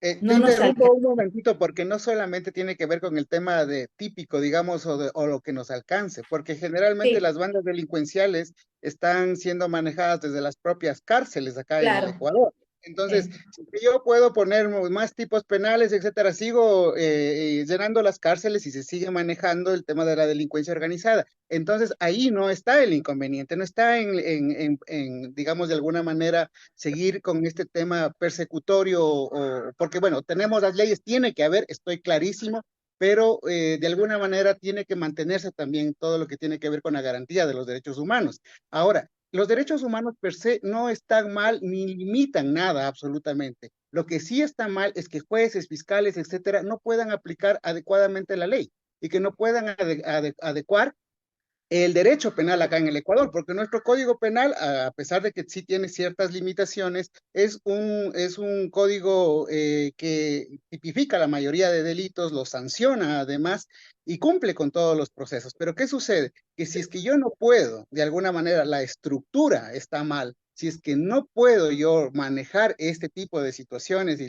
Te interrumpo un momentito porque no solamente tiene que ver con el tema de típico, digamos, o lo que nos alcance, porque generalmente las bandas delincuenciales están siendo manejadas desde las propias cárceles acá en el Ecuador. Entonces, si yo puedo poner más tipos penales, etcétera, sigo llenando las cárceles y se sigue manejando el tema de la delincuencia organizada. Entonces, ahí no está el inconveniente, no está en digamos, de alguna manera, seguir con este tema persecutorio, porque, bueno, tenemos las leyes, tiene que haber, estoy clarísimo, pero de alguna manera tiene que mantenerse también todo lo que tiene que ver con la garantía de los derechos humanos. Ahora, los derechos humanos per se no están mal ni limitan nada absolutamente. Lo que sí está mal es que jueces, fiscales, etcétera, no puedan aplicar adecuadamente la ley y que no puedan adecuar el derecho penal acá en el Ecuador, porque nuestro código penal, a pesar de que sí tiene ciertas limitaciones, es un código que tipifica la mayoría de delitos, los sanciona además y cumple con todos los procesos. Pero ¿qué sucede? Que si es que yo no puedo, de alguna manera, la estructura está mal, si es que no puedo yo manejar este tipo de situaciones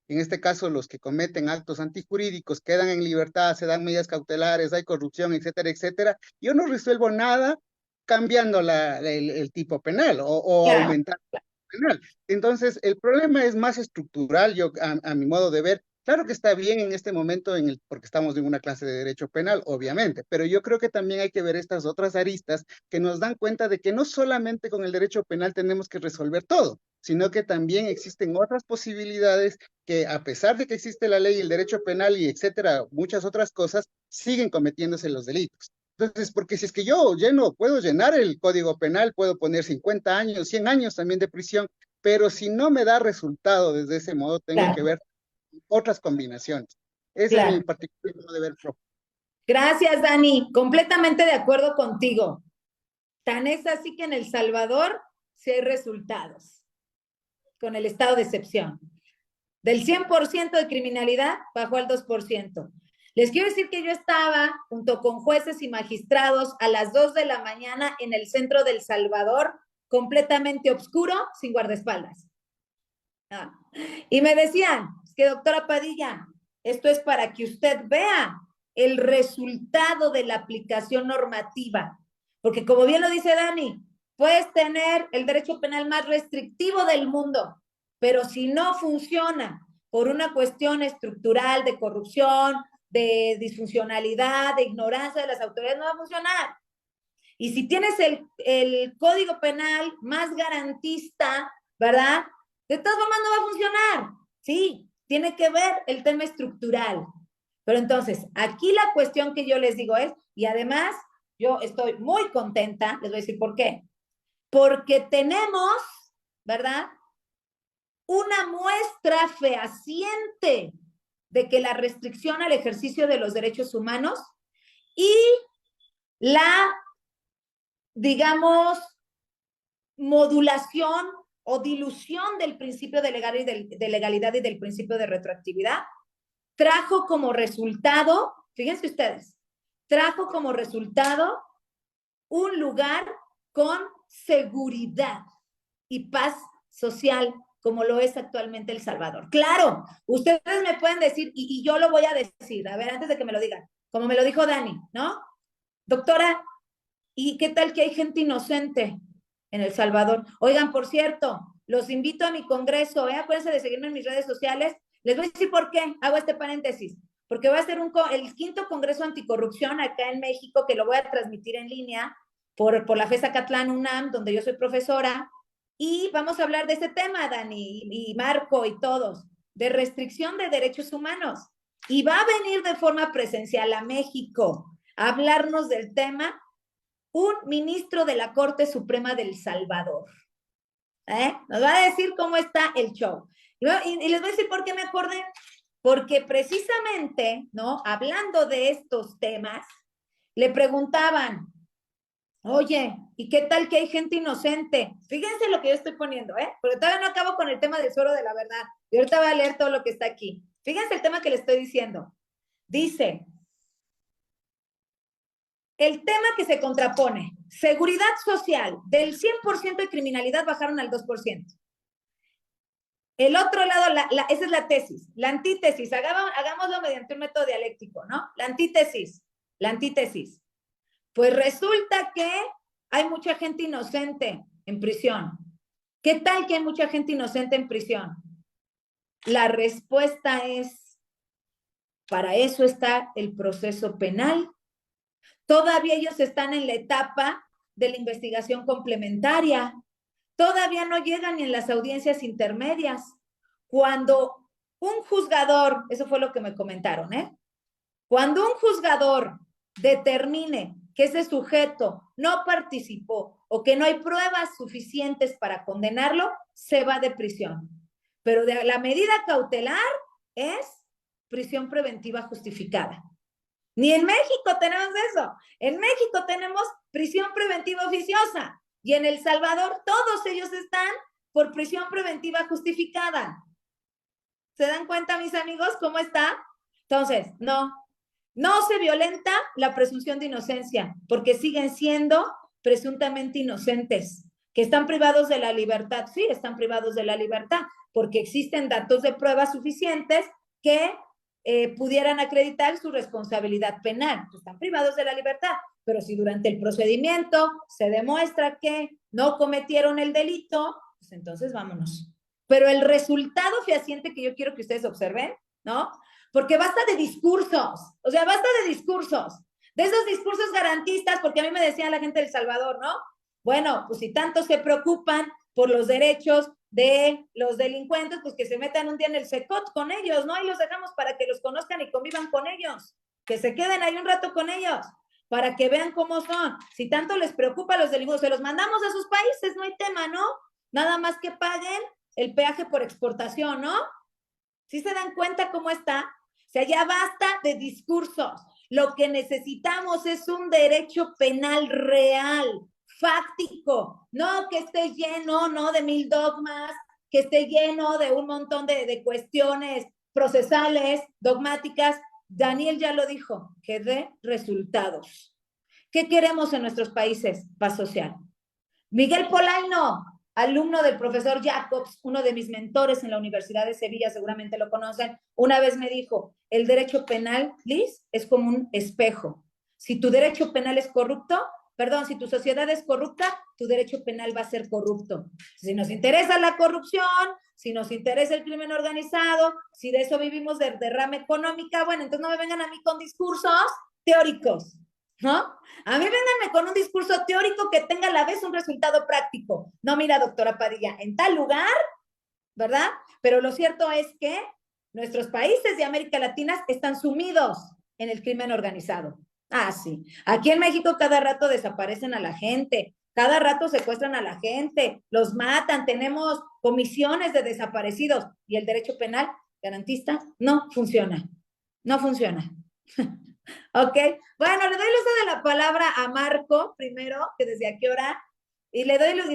en este caso, los que cometen actos antijurídicos quedan en libertad, se dan medidas cautelares, hay corrupción, etcétera, etcétera. Yo no resuelvo nada cambiando el tipo penal o aumentando el tipo penal. Entonces, el problema es más estructural, a mi modo de ver. Claro que está bien en este momento, porque estamos en una clase de derecho penal, obviamente, pero yo creo que también hay que ver estas otras aristas que nos dan cuenta de que no solamente con el derecho penal tenemos que resolver todo, sino que también existen otras posibilidades que, a pesar de que existe la ley, el derecho penal y etcétera, muchas otras cosas, siguen cometiéndose los delitos. Entonces, porque si es que yo puedo llenar el código penal, puedo poner 50 años, 100 años también de prisión, pero si no me da resultado desde ese modo, tengo que ver otras combinaciones. Ese es mi particular modo de ver. Gracias, Dani. Completamente de acuerdo contigo. Tan es así que en El Salvador sí hay resultados, con el estado de excepción. Del 100% de criminalidad bajó al 2%. Les quiero decir que yo estaba junto con jueces y magistrados a las 2 de la mañana en el centro de El Salvador, completamente oscuro, sin guardaespaldas. Y me decían, es que doctora Padilla, esto es para que usted vea el resultado de la aplicación normativa. Porque como bien lo dice Dani, puedes tener el derecho penal más restrictivo del mundo, pero si no funciona por una cuestión estructural de corrupción, de disfuncionalidad, de ignorancia de las autoridades, no va a funcionar. Y si tienes el código penal más garantista, ¿verdad? De todas formas no va a funcionar. Sí, tiene que ver el tema estructural. Pero entonces, aquí la cuestión que yo les digo es, y además yo estoy muy contenta, les voy a decir por qué. Porque tenemos, ¿verdad? Una muestra fehaciente de que la restricción al ejercicio de los derechos humanos y la, digamos, modulación o dilución del principio de legalidad y del principio de retroactividad trajo como resultado, fíjense ustedes, trajo como resultado un lugar con seguridad y paz social como lo es actualmente El Salvador. Claro, ustedes me pueden decir, y yo lo voy a decir, a ver, antes de que me lo digan, como me lo dijo Dani, ¿no? Doctora, ¿y qué tal que hay gente inocente en El Salvador? Oigan, por cierto, los invito a mi congreso, acuérdense de seguirme en mis redes sociales. Les voy a decir por qué, hago este paréntesis. porque va a ser el 5º Congreso Anticorrupción acá en México, que lo voy a transmitir en línea por la FES Acatlán UNAM, donde yo soy profesora, y vamos a hablar de ese tema, Dani, y Marco y todos, de restricción de derechos humanos. Y va a venir de forma presencial a México a hablarnos del tema un ministro de la Corte Suprema de El Salvador. Nos va a decir cómo está el show. Y les voy a decir por qué me acordé. Porque precisamente, ¿no? Hablando de estos temas, le preguntaban, oye, ¿y qué tal que hay gente inocente? Fíjense lo que yo estoy poniendo, porque todavía no acabo con el tema del suero de la verdad. Y ahorita voy a leer todo lo que está aquí. Fíjense el tema que le estoy diciendo. Dice, el tema que se contrapone, seguridad social, del 100% de criminalidad bajaron al 2%. El otro lado, esa es la tesis. La antítesis, hagámoslo mediante un método dialéctico, ¿no? La antítesis. Pues resulta que hay mucha gente inocente en prisión. ¿Qué tal que hay mucha gente inocente en prisión? La respuesta es, para eso está el proceso penal. Todavía ellos están en la etapa de la investigación complementaria. Todavía no llegan ni en las audiencias intermedias. Cuando un juzgador, eso fue lo que me comentaron, cuando un juzgador determine que ese sujeto no participó o que no hay pruebas suficientes para condenarlo, se va de prisión. Pero la medida cautelar es prisión preventiva justificada. Ni en México tenemos eso. En México tenemos prisión preventiva oficiosa. Y en El Salvador todos ellos están por prisión preventiva justificada. ¿Se dan cuenta, mis amigos, cómo está? Entonces, no se violenta la presunción de inocencia, porque siguen siendo presuntamente inocentes, que están privados de la libertad. Sí, están privados de la libertad, porque existen datos de pruebas suficientes que pudieran acreditar su responsabilidad penal. Están privados de la libertad, pero si durante el procedimiento se demuestra que no cometieron el delito, pues entonces vámonos. Pero el resultado fehaciente que yo quiero que ustedes observen, ¿no? Porque basta de discursos, o sea, basta de discursos, de esos discursos garantistas, porque a mí me decía la gente de El Salvador, ¿no? Bueno, pues si tanto se preocupan por los derechos de los delincuentes, pues que se metan un día en el secot con ellos, ¿no? Y los dejamos para que los conozcan y convivan con ellos, que se queden ahí un rato con ellos, para que vean cómo son. Si tanto les preocupa a los delincuentes, se los mandamos a sus países, no hay tema, ¿no? Nada más que paguen el peaje por exportación, ¿no? ¿Sí se dan cuenta cómo está? O sea, ya basta de discursos. Lo que necesitamos es un derecho penal real, fáctico, no que esté lleno, no de 1000 dogmas, que esté lleno de un montón de cuestiones procesales, dogmáticas. Daniel ya lo dijo, que dé resultados. ¿Qué queremos en nuestros países? Paz social. Miguel Polaino, alumno del profesor Jacobs, uno de mis mentores en la Universidad de Sevilla, seguramente lo conocen, una vez me dijo, el derecho penal, Liz, es como un espejo. Si tu derecho penal es corrupto, si tu sociedad es corrupta, tu derecho penal va a ser corrupto. Si nos interesa la corrupción, si nos interesa el crimen organizado, si de eso vivimos de derrama económica, bueno, entonces no me vengan a mí con discursos teóricos, ¿no? A mí vénganme con un discurso teórico que tenga a la vez un resultado práctico. No, mira, doctora Padilla, en tal lugar, ¿verdad? Pero lo cierto es que nuestros países de América Latina están sumidos en el crimen organizado. Ah, sí. Aquí en México cada rato desaparecen a la gente, cada rato secuestran a la gente, los matan, tenemos comisiones de desaparecidos y el derecho penal garantista no funciona. No funciona. Ok, bueno, le doy el uso de la palabra a Marco primero, que desde aquí hora, y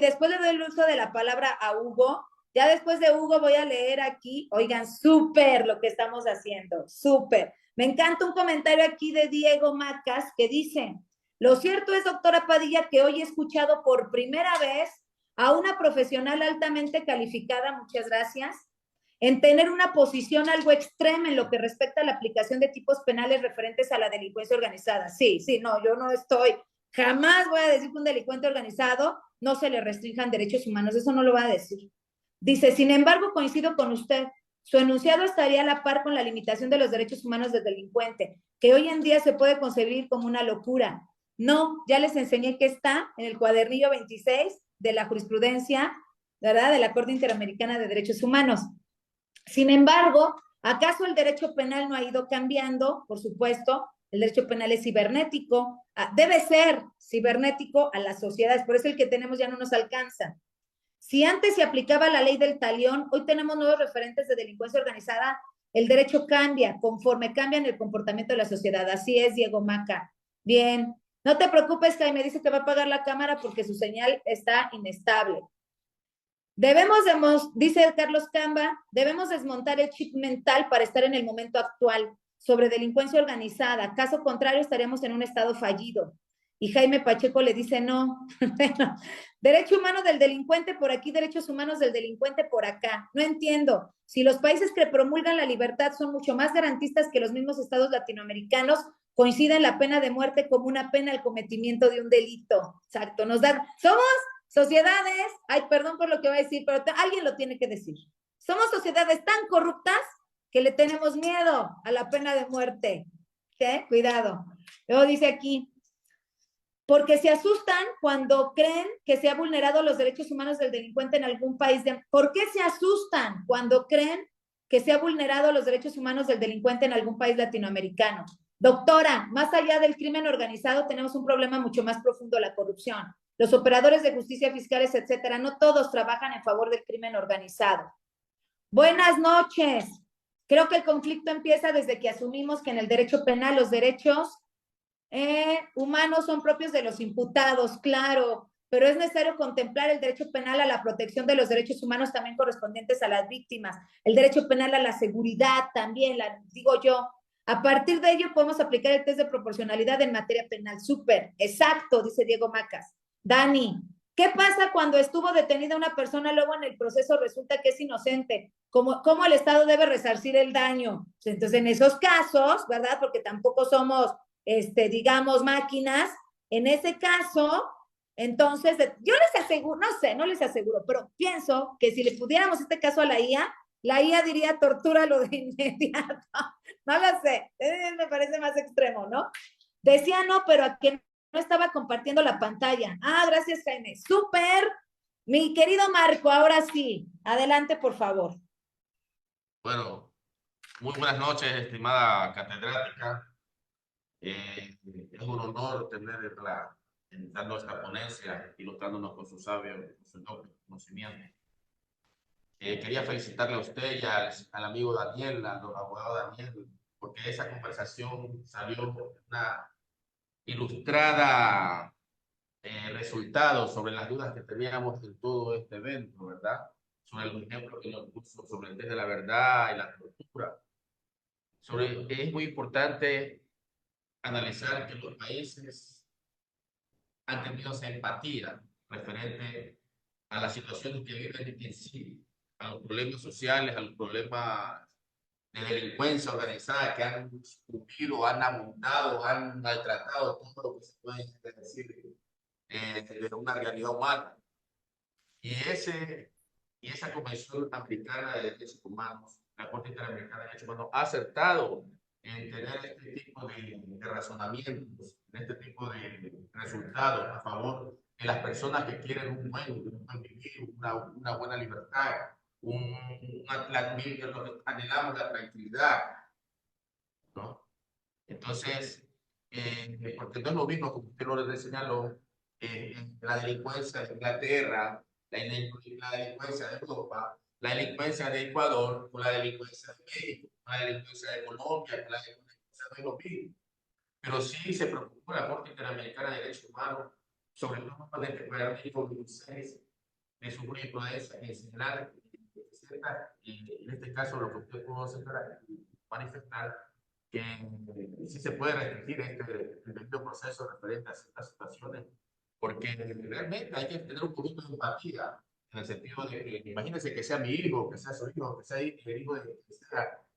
después le doy el uso de la palabra a Hugo. Ya después de Hugo voy a leer aquí, oigan, súper lo que estamos haciendo, súper. Me encanta un comentario aquí de Diego Macas que dice, lo cierto es, doctora Padilla, que hoy he escuchado por primera vez a una profesional altamente calificada, muchas gracias, en tener una posición algo extrema en lo que respecta a la aplicación de tipos penales referentes a la delincuencia organizada. Sí, no, yo no estoy, jamás voy a decir que un delincuente organizado no se le restrinjan derechos humanos, eso no lo voy a decir. Dice, sin embargo, coincido con usted, Su enunciado estaría a la par con la limitación de los derechos humanos del delincuente, que hoy en día se puede concebir como una locura. No, ya les enseñé que está en el cuadernillo 26 de la jurisprudencia, ¿verdad?, de la Corte Interamericana de Derechos Humanos. Sin embargo, ¿acaso el derecho penal no ha ido cambiando? Por supuesto, el derecho penal es cibernético, debe ser cibernético a las sociedades, por eso el que tenemos ya no nos alcanza. Si antes se aplicaba la ley del talión, hoy tenemos nuevos referentes de delincuencia organizada, el derecho cambia conforme cambian el comportamiento de la sociedad. Así es, Diego Maca. Bien, no te preocupes, Jaime, dice que va a apagar la cámara porque su señal está inestable. Dice Carlos Camba, debemos desmontar el chip mental para estar en el momento actual sobre delincuencia organizada. Caso contrario, estaríamos en un estado fallido. Y Jaime Pacheco le dice no. Bueno, derecho humano del delincuente por aquí, derechos humanos del delincuente por acá. No entiendo. Si los países que promulgan la libertad son mucho más garantistas que los mismos estados latinoamericanos, coinciden la pena de muerte como una pena al cometimiento de un delito. Exacto. Somos sociedades, ay, perdón por lo que voy a decir, pero alguien lo tiene que decir. Somos sociedades tan corruptas que le tenemos miedo a la pena de muerte. ¿Qué? Cuidado. Luego dice aquí, porque se asustan cuando creen que se ha vulnerado los derechos humanos del delincuente en algún país. ¿Por qué se asustan cuando creen que se ha vulnerado los derechos humanos del delincuente en algún país latinoamericano? Doctora, más allá del crimen organizado, tenemos un problema mucho más profundo, la corrupción. Los operadores de justicia fiscales, etcétera, no todos trabajan en favor del crimen organizado. Buenas noches. Creo que el conflicto empieza desde que asumimos que en el derecho penal los derechos humanos son propios de los imputados, claro, pero es necesario contemplar el derecho penal a la protección de los derechos humanos también correspondientes a las víctimas, el derecho penal a la seguridad también, digo yo. A partir de ello podemos aplicar el test de proporcionalidad en materia penal. Súper, exacto, dice Diego Macas. Dani, ¿qué pasa cuando estuvo detenida una persona, luego en el proceso resulta que es inocente? ¿Cómo el Estado debe resarcir el daño? Entonces, en esos casos, ¿verdad? Porque tampoco somos digamos, máquinas, en ese caso, entonces, yo les aseguro, no sé, no les aseguro, pero pienso que si le pudiéramos este caso a la IA diría tortúralo de inmediato. No lo sé, me parece más extremo, ¿no? Decía no, pero a quien no estaba compartiendo la pantalla. Ah, gracias, Jaime. Súper. Mi querido Marco, ahora sí, adelante, por favor. Bueno, muy buenas noches, estimada catedrática. Es un honor tenerla dando esta ponencia, ilustrándonos con su sabio, con su conocimiento. Quería felicitarle a usted y al amigo Daniel, al abogado Daniel, porque esa conversación salió una ilustrada resultado sobre las dudas que teníamos en todo este evento, ¿verdad? Sobre los ejemplos que nos puso sobre el test de la verdad y la tortura. Es muy importante analizar que los países han tenido esa empatía referente a las situaciones que viven en sí, a los problemas sociales, a los problemas de delincuencia organizada que han sufrido, han abundado, han maltratado, todo lo que se puede decir de una realidad humana. Y esa Convención Americana de Derechos Humanos, la Corte Interamericana de Derechos Humanos, ha acertado en tener este tipo de razonamientos, en este tipo de resultados a favor de las personas que quieren un buen vivir, una buena libertad, anhelamos la tranquilidad, ¿no? Entonces, porque no es lo mismo, como usted lo señaló, la delincuencia de Inglaterra, la delincuencia de Europa, la delincuencia de Ecuador, con la delincuencia de México, con la delincuencia de Colombia, con la delincuencia de los mismos. Pero sí se preocupó la Corte Interamericana de Derechos Humanos, sobre todo desde el artículo 16 de su jurisprudencia, en señalar y en este caso lo que usted pudo manifestar, que sí se puede restringir el debido proceso referente a ciertas situaciones, porque realmente hay que tener un poquito de empatía, en el sentido de que imagínense que sea mi hijo, que sea su hijo, que sea el hijo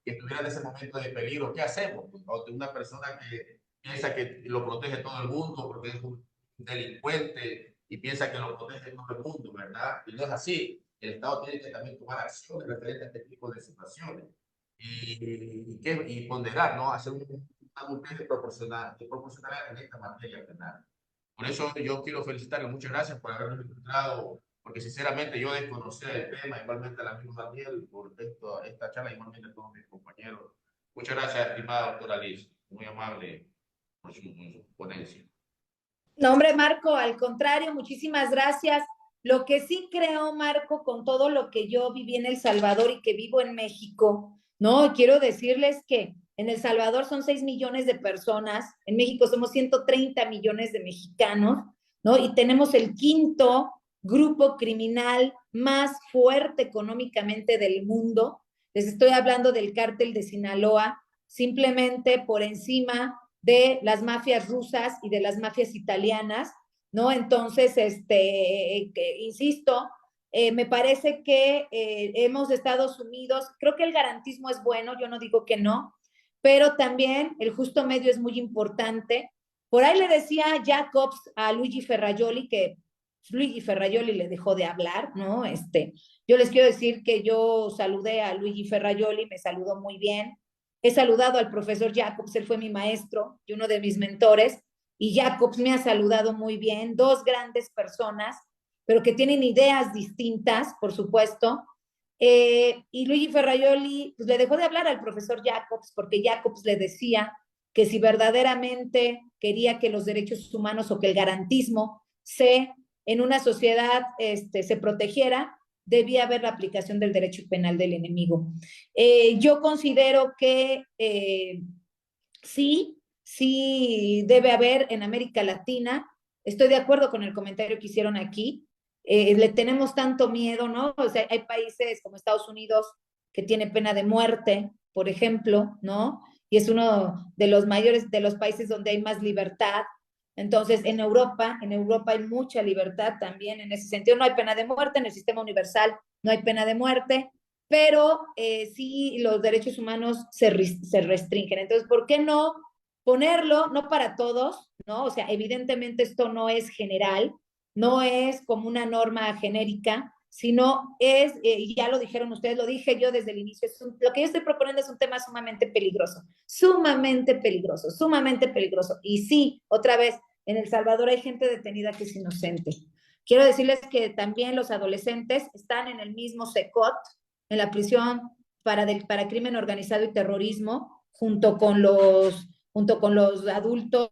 que estuviera en ese momento de peligro. ¿Qué hacemos? O de una persona que piensa que lo protege todo el mundo porque es un delincuente y piensa que lo protege todo el mundo, ¿verdad? Y no es así. el Estado tiene que también tomar acciones referentes a este tipo de situaciones y ponderar, ¿no? Hacer un test de proporcionalidad en esta materia penal. Por eso yo quiero felicitarle, muchas gracias por haberme encontrado, porque sinceramente yo desconocía el tema, igualmente a la misma Daniel, por esta charla, igualmente a todos mis compañeros. Muchas gracias, estimada doctora Liz, muy amable por su ponencia. No, hombre, Marco, al contrario, muchísimas gracias. Lo que sí creo, Marco, con todo lo que yo viví en El Salvador y que vivo en México, ¿no? Quiero decirles que en El Salvador son 6 millones de personas, en México somos 130 millones de mexicanos, ¿no? Y tenemos el quinto grupo criminal más fuerte económicamente del mundo. Les estoy hablando del cártel de Sinaloa, simplemente por encima de las mafias rusas y de las mafias italianas, ¿no? Entonces, insisto, me parece que hemos estado sumidos, creo que el garantismo es bueno, yo no digo que no, pero también el justo medio es muy importante. Por ahí le decía Jacobs a Luigi Ferrajoli que Luigi Ferrajoli le dejó de hablar, ¿no? Yo les quiero decir que yo saludé a Luigi Ferrajoli, me saludó muy bien. He saludado al profesor Jacobs, él fue mi maestro y uno de mis mentores, y Jacobs me ha saludado muy bien, dos grandes personas, pero que tienen ideas distintas, por supuesto. Y Luigi Ferrajoli pues, le dejó de hablar al profesor Jacobs porque Jacobs le decía que si verdaderamente quería que los derechos humanos o que el garantismo en una sociedad se protegiera, debía haber la aplicación del derecho penal del enemigo. Yo considero que sí debe haber en América Latina. Estoy de acuerdo con el comentario que hicieron aquí. Le tenemos tanto miedo, ¿no? O sea, hay países como Estados Unidos que tiene pena de muerte, por ejemplo, ¿no? Y es uno de los mayores, de los países donde hay más libertad. Entonces, en Europa hay mucha libertad también en ese sentido. No hay pena de muerte, en el sistema universal no hay pena de muerte, pero sí los derechos humanos se restringen. Entonces, ¿por qué no ponerlo, no para todos, ¿no? O sea, evidentemente esto no es general, no es como una norma genérica, sino es, y ya lo dijeron ustedes, lo dije yo desde el inicio, lo que yo estoy proponiendo es un tema sumamente peligroso, sumamente peligroso, sumamente peligroso. Y sí, otra vez, en El Salvador hay gente detenida que es inocente. Quiero decirles que también los adolescentes están en el mismo SECOT, en la prisión para crimen organizado y terrorismo, junto con los adultos.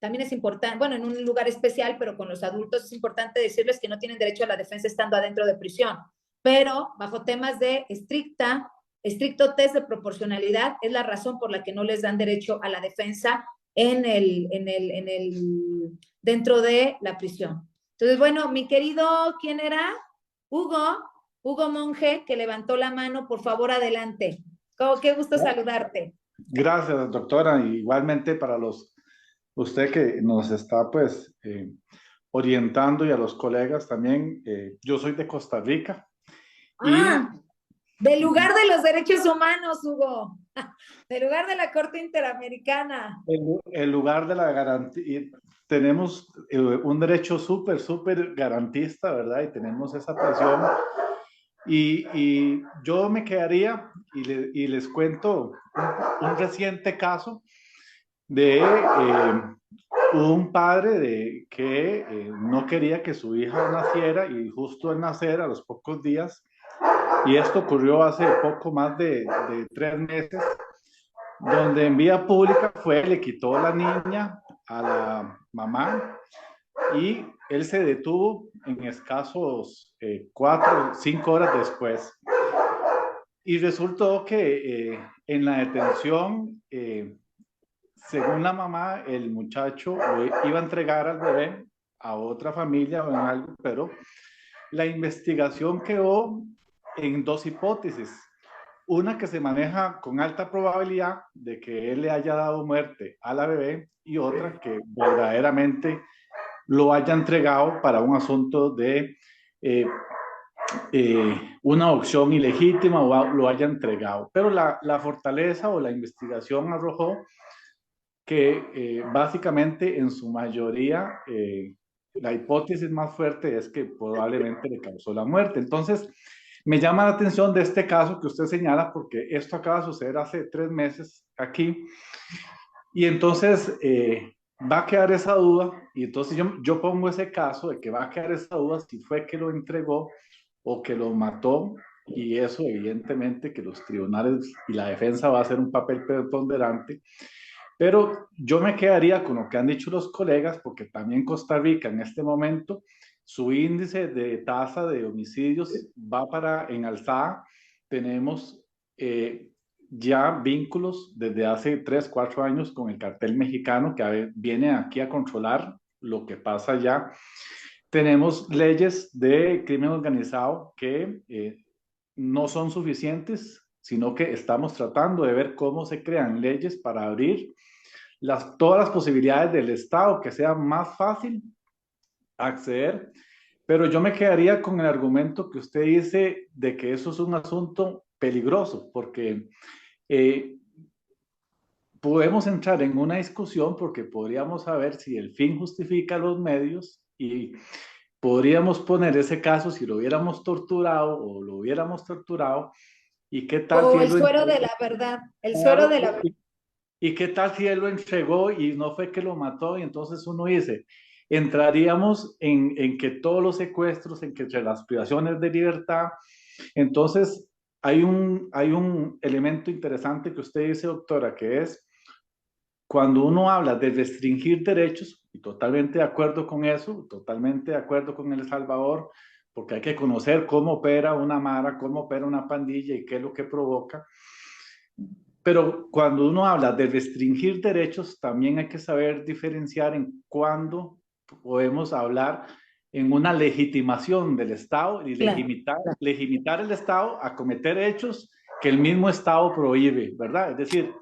También es importante, bueno, en un lugar especial, pero con los adultos es importante decirles que no tienen derecho a la defensa estando adentro de prisión, pero bajo temas de estricto test de proporcionalidad es la razón por la que no les dan derecho a la defensa dentro de la prisión. Entonces, bueno, mi querido, ¿quién era? Hugo Monge, que levantó la mano, por favor, adelante. Qué gusto saludarte. Gracias, doctora. Igualmente para usted que nos está pues orientando y a los colegas también. Yo soy de Costa Rica. Del lugar de los derechos humanos, Hugo. Del lugar de la Corte Interamericana. El lugar de la garantía. Tenemos un derecho súper garantista, ¿verdad? Y tenemos esa presión. Y yo me quedaría y les cuento un reciente caso de un padre que no quería que su hija naciera y justo al nacer, a los pocos días, y esto ocurrió hace poco más de 3 meses, donde en vía pública le quitó la niña a la mamá y él se detuvo en escasos 4 o 5 horas después. Y resultó que en la detención, según la mamá, el muchacho iba a entregar al bebé a otra familia o en algo, pero la investigación quedó en 2 hipótesis. Una que se maneja con alta probabilidad de que él le haya dado muerte a la bebé y otra que verdaderamente lo haya entregado para un asunto de una opción ilegítima o lo haya entregado. Pero la fortaleza o la investigación arrojó que básicamente en su mayoría la hipótesis más fuerte es que probablemente le causó la muerte. Entonces, me llama la atención de este caso que usted señala, porque esto acaba de suceder hace 3 meses aquí, y entonces va a quedar esa duda, y entonces yo pongo ese caso de que va a quedar esa duda si fue que lo entregó o que lo mató, y eso evidentemente que los tribunales y la defensa va a hacer un papel preponderante, pero yo me quedaría con lo que han dicho los colegas, porque también Costa Rica en este momento, su índice de tasa de homicidios va en alzada. Tenemos ya vínculos desde hace 3, 4 años con el cartel mexicano que viene aquí a controlar lo que pasa allá. Tenemos leyes de crimen organizado que no son suficientes, sino que estamos tratando de ver cómo se crean leyes para abrir todas las posibilidades del Estado, que sea más fácil acceder. Pero yo me quedaría con el argumento que usted dice de que eso es un asunto peligroso, porque podemos entrar en una discusión porque podríamos saber si el fin justifica los medios, y podríamos poner ese caso si lo hubiéramos torturado o lo hubiéramos torturado, y qué tal O si el él lo suero entregó. de la verdad, el Claro, suero de la verdad. ¿y qué tal si él lo entregó y no fue que lo mató? Y entonces uno dice, entraríamos en que todos los secuestros, en que entre las privaciones de libertad. Entonces hay un elemento interesante que usted dice, doctora, que es cuando uno habla de restringir derechos, y totalmente de acuerdo con eso, totalmente de acuerdo con El Salvador, porque hay que conocer cómo opera una mara, cómo opera una pandilla y qué es lo que provoca. Pero cuando uno habla de restringir derechos, también hay que saber diferenciar en cuándo podemos hablar en una legitimación del Estado y Claro. legitimar el Estado a cometer hechos que el mismo Estado prohíbe, ¿verdad? Es decir,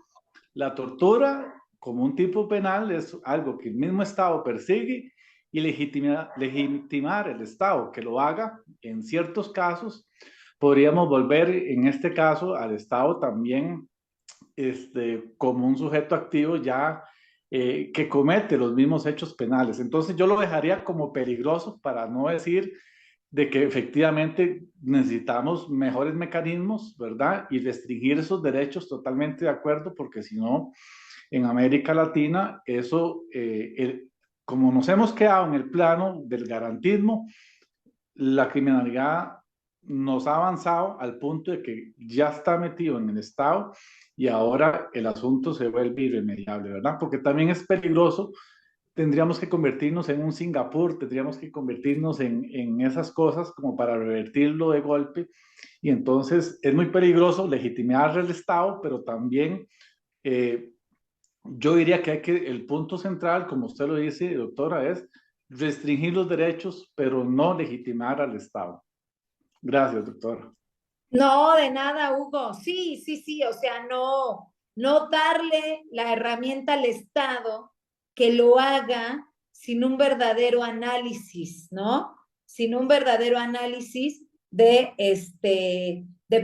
la tortura como un tipo penal es algo que el mismo Estado persigue, y legitimar el Estado que lo haga en ciertos casos, podríamos volver en este caso al Estado también como un sujeto activo ya que comete los mismos hechos penales. Entonces yo lo dejaría como peligroso, para no decir de que efectivamente necesitamos mejores mecanismos, ¿verdad? Y restringir esos derechos, totalmente de acuerdo, porque si no, en América Latina, eso, como nos hemos quedado en el plano del garantismo, la criminalidad nos ha avanzado al punto de que ya está metido en el Estado, y ahora el asunto se vuelve irremediable, ¿verdad? Porque también es peligroso. Tendríamos que convertirnos en un Singapur, tendríamos que convertirnos en esas cosas como para revertirlo de golpe, y entonces es muy peligroso legitimar el Estado, pero también yo diría que el punto central, como usted lo dice, doctora, es restringir los derechos, pero no legitimar al Estado. Gracias, doctora. No, de nada, Hugo. Sí, sí, sí, o sea, no darle la herramienta al Estado que lo haga sin un verdadero análisis, ¿no? Sin un verdadero análisis de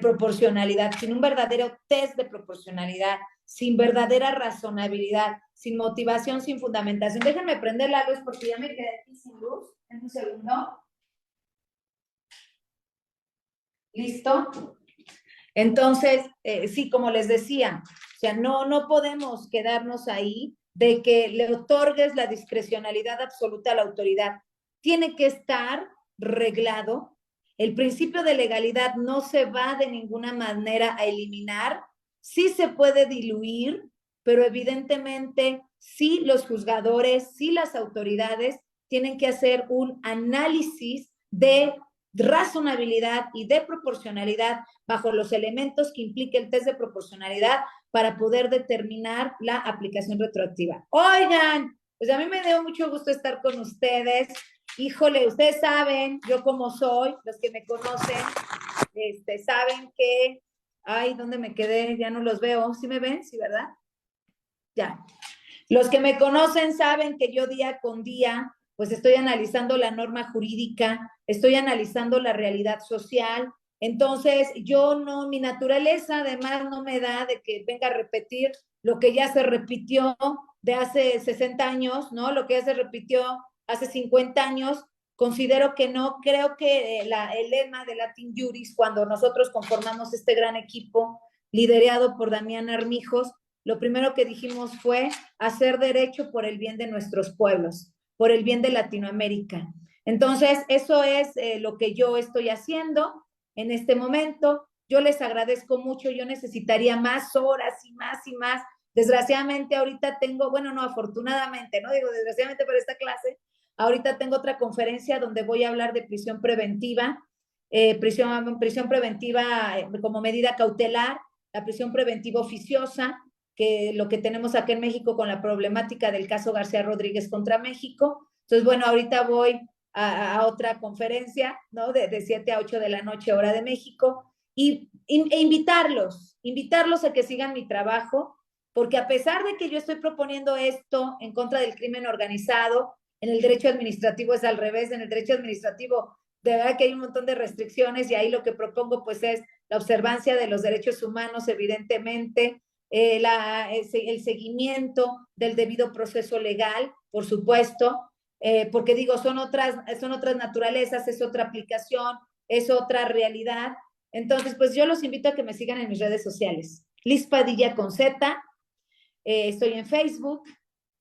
proporcionalidad, sin un verdadero test de proporcionalidad, sin verdadera razonabilidad, sin motivación, sin fundamentación. Déjenme prender la luz porque ya me quedé aquí sin luz. En un segundo. ¿Listo? Entonces, sí, como les decía, o sea, no podemos quedarnos ahí de que le otorgues la discrecionalidad absoluta a la autoridad. Tiene que estar reglado. El principio de legalidad no se va de ninguna manera a eliminar. Sí se puede diluir, pero evidentemente sí los juzgadores, sí las autoridades tienen que hacer un análisis de razonabilidad y de proporcionalidad bajo los elementos que implique el test de proporcionalidad para poder determinar la aplicación retroactiva. Oigan, pues a mí me dio mucho gusto estar con ustedes. Híjole, ustedes saben, yo como soy, los que me conocen, saben que, ay, ¿dónde me quedé? Ya no los veo. ¿Sí me ven? ¿Sí, verdad? Ya. Los que me conocen saben que yo día con día pues estoy analizando la norma jurídica, estoy analizando la realidad social. Entonces, mi naturaleza además no me da de que venga a repetir lo que ya se repitió de hace 60 años, ¿no? Lo que ya se repitió hace 50 años, considero que no, creo que el lema de Latin Juris, cuando nosotros conformamos este gran equipo, liderado por Damián Armijos, lo primero que dijimos fue hacer derecho por el bien de nuestros pueblos, por el bien de Latinoamérica. Entonces, eso es lo que yo estoy haciendo en este momento. Yo les agradezco mucho, yo necesitaría más horas y más y más. Desgraciadamente ahorita tengo, bueno, no, afortunadamente, no digo desgraciadamente por esta clase, ahorita tengo otra conferencia donde voy a hablar de prisión preventiva, prisión preventiva como medida cautelar, la prisión preventiva oficiosa, que lo que tenemos aquí en México con la problemática del caso García Rodríguez contra México. Entonces, bueno, ahorita voy a otra conferencia, ¿no? De 7 a 8 de la noche, hora de México, e invitarlos a que sigan mi trabajo, porque a pesar de que yo estoy proponiendo esto en contra del crimen organizado, en el derecho administrativo es al revés, en el derecho administrativo de verdad que hay un montón de restricciones y ahí lo que propongo pues es la observancia de los derechos humanos, evidentemente, el seguimiento del debido proceso legal, por supuesto, porque digo, son otras naturalezas, es otra aplicación, es otra realidad. Entonces, pues yo los invito a que me sigan en mis redes sociales. Liz Padilla con Z, estoy en Facebook,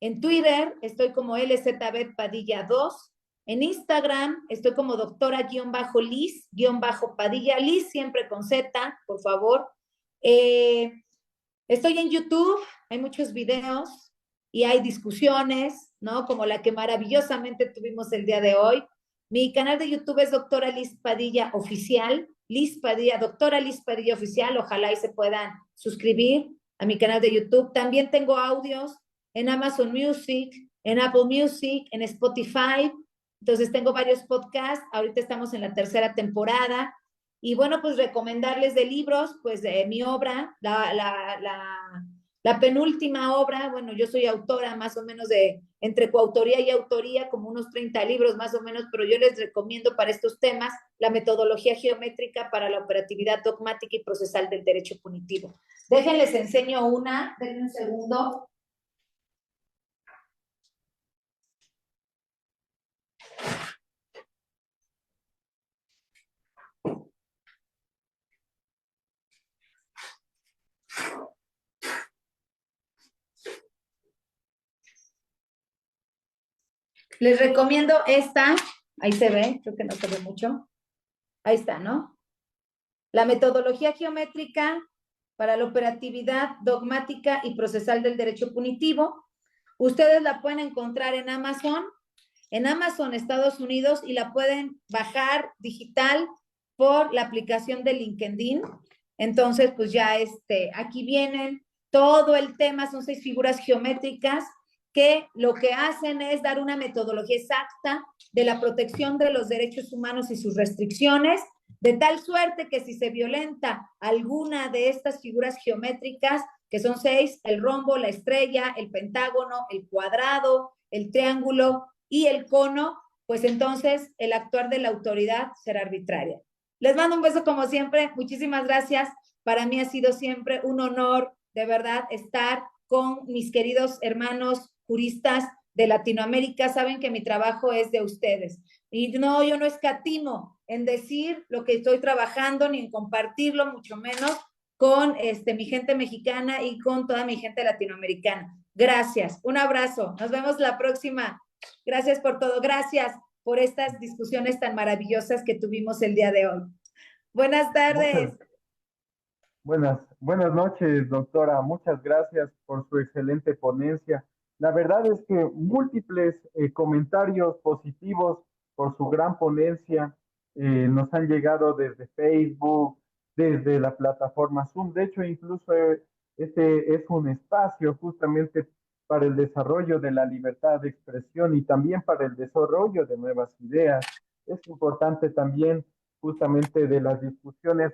en Twitter estoy como LZB Padilla 2, en Instagram estoy como doctora-Liz-Padilla, Liz siempre con Z, por favor. Estoy en YouTube, hay muchos videos y hay discusiones, ¿no? Como la que maravillosamente tuvimos el día de hoy. Mi canal de YouTube es Doctora Liz Padilla Oficial, Liz Padilla, Doctora Liz Padilla Oficial, ojalá y se puedan suscribir a mi canal de YouTube. También tengo audios en Amazon Music, en Apple Music, en Spotify. Entonces tengo varios podcasts, ahorita estamos en la 3ª temporada. Y bueno, pues recomendarles de libros, pues de mi obra, la penúltima obra, bueno, yo soy autora más o menos de, entre coautoría y autoría, como unos 30 libros más o menos, pero yo les recomiendo para estos temas la metodología geométrica para la operatividad dogmática y procesal del derecho punitivo. Déjenles enseño una, denme un segundo. Les recomiendo esta, ahí se ve, creo que no se ve mucho. Ahí está, ¿no? La metodología geométrica para la operatividad dogmática y procesal del derecho punitivo. Ustedes la pueden encontrar en Amazon Estados Unidos, y la pueden bajar digital por la aplicación de LinkedIn. Entonces, pues ya aquí vienen todo el tema, son 6 figuras geométricas que lo que hacen es dar una metodología exacta de la protección de los derechos humanos y sus restricciones, de tal suerte que si se violenta alguna de estas figuras geométricas, que son 6, el rombo, la estrella, el pentágono, el cuadrado, el triángulo y el cono, pues entonces el actuar de la autoridad será arbitraria. Les mando un beso como siempre, muchísimas gracias. Para mí ha sido siempre un honor, de verdad, estar con mis queridos hermanos juristas de Latinoamérica. Saben que mi trabajo es de ustedes. Y no, yo no escatimo en decir lo que estoy trabajando, ni en compartirlo, mucho menos con mi gente mexicana y con toda mi gente latinoamericana. Gracias, un abrazo, nos vemos la próxima. Gracias por todo, gracias por estas discusiones tan maravillosas que tuvimos el día de hoy. Buenas tardes. Buenas noches, doctora. Muchas gracias por su excelente ponencia. La verdad es que múltiples comentarios positivos por su gran ponencia nos han llegado desde Facebook, desde la plataforma Zoom. De hecho, incluso este es un espacio justamente para el desarrollo de la libertad de expresión y también para el desarrollo de nuevas ideas. Es importante también justamente de las discusiones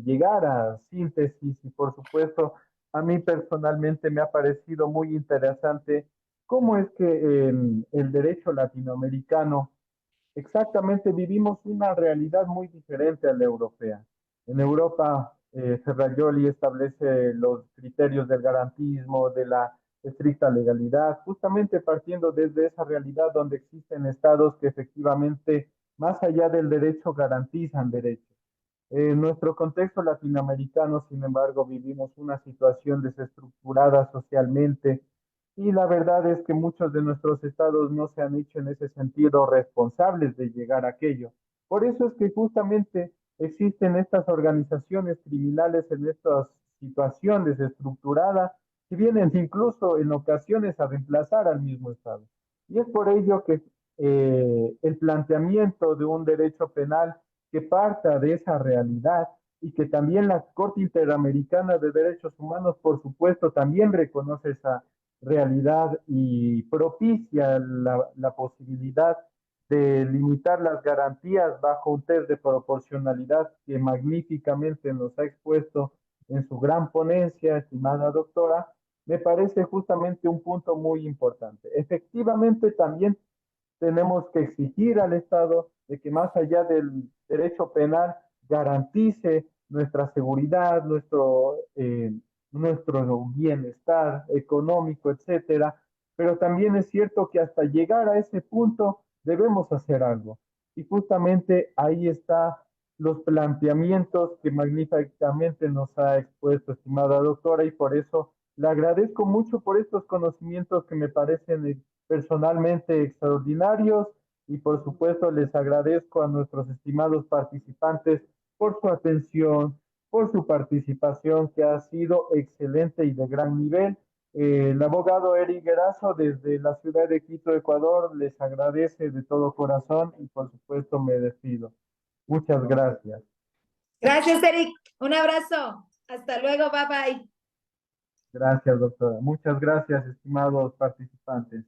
llegar a síntesis y por supuesto a mí personalmente me ha parecido muy interesante cómo es que en el derecho latinoamericano exactamente vivimos una realidad muy diferente a la europea. En Europa, Ferrajoli establece los criterios del garantismo, de la estricta legalidad, justamente partiendo desde esa realidad donde existen estados que efectivamente, más allá del derecho, garantizan derechos. En nuestro contexto latinoamericano, sin embargo, vivimos una situación desestructurada socialmente y la verdad es que muchos de nuestros estados no se han hecho en ese sentido responsables de llegar a aquello. Por eso es que justamente existen estas organizaciones criminales en estas situaciones desestructuradas que vienen incluso en ocasiones a reemplazar al mismo Estado. Y es por ello que el planteamiento de un derecho penal que parta de esa realidad y que también la Corte Interamericana de Derechos Humanos, por supuesto, también reconoce esa realidad y propicia la posibilidad de limitar las garantías bajo un test de proporcionalidad que magníficamente nos ha expuesto en su gran ponencia, estimada doctora, me parece justamente un punto muy importante. Efectivamente, también tenemos que exigir al Estado de que más allá del derecho penal garantice nuestra seguridad, nuestro bienestar económico, etcétera. Pero también es cierto que hasta llegar a ese punto debemos hacer algo. Y justamente ahí está los planteamientos que magníficamente nos ha expuesto, estimada doctora, y por eso le agradezco mucho por estos conocimientos que me parecen personalmente extraordinarios y por supuesto les agradezco a nuestros estimados participantes por su atención, por su participación que ha sido excelente y de gran nivel. El abogado Eric Erazo desde la ciudad de Quito, Ecuador, les agradece de todo corazón y por supuesto me despido. Muchas gracias. Gracias, Eric. Un abrazo. Hasta luego. Bye bye. Gracias, doctora. Muchas gracias, estimados participantes.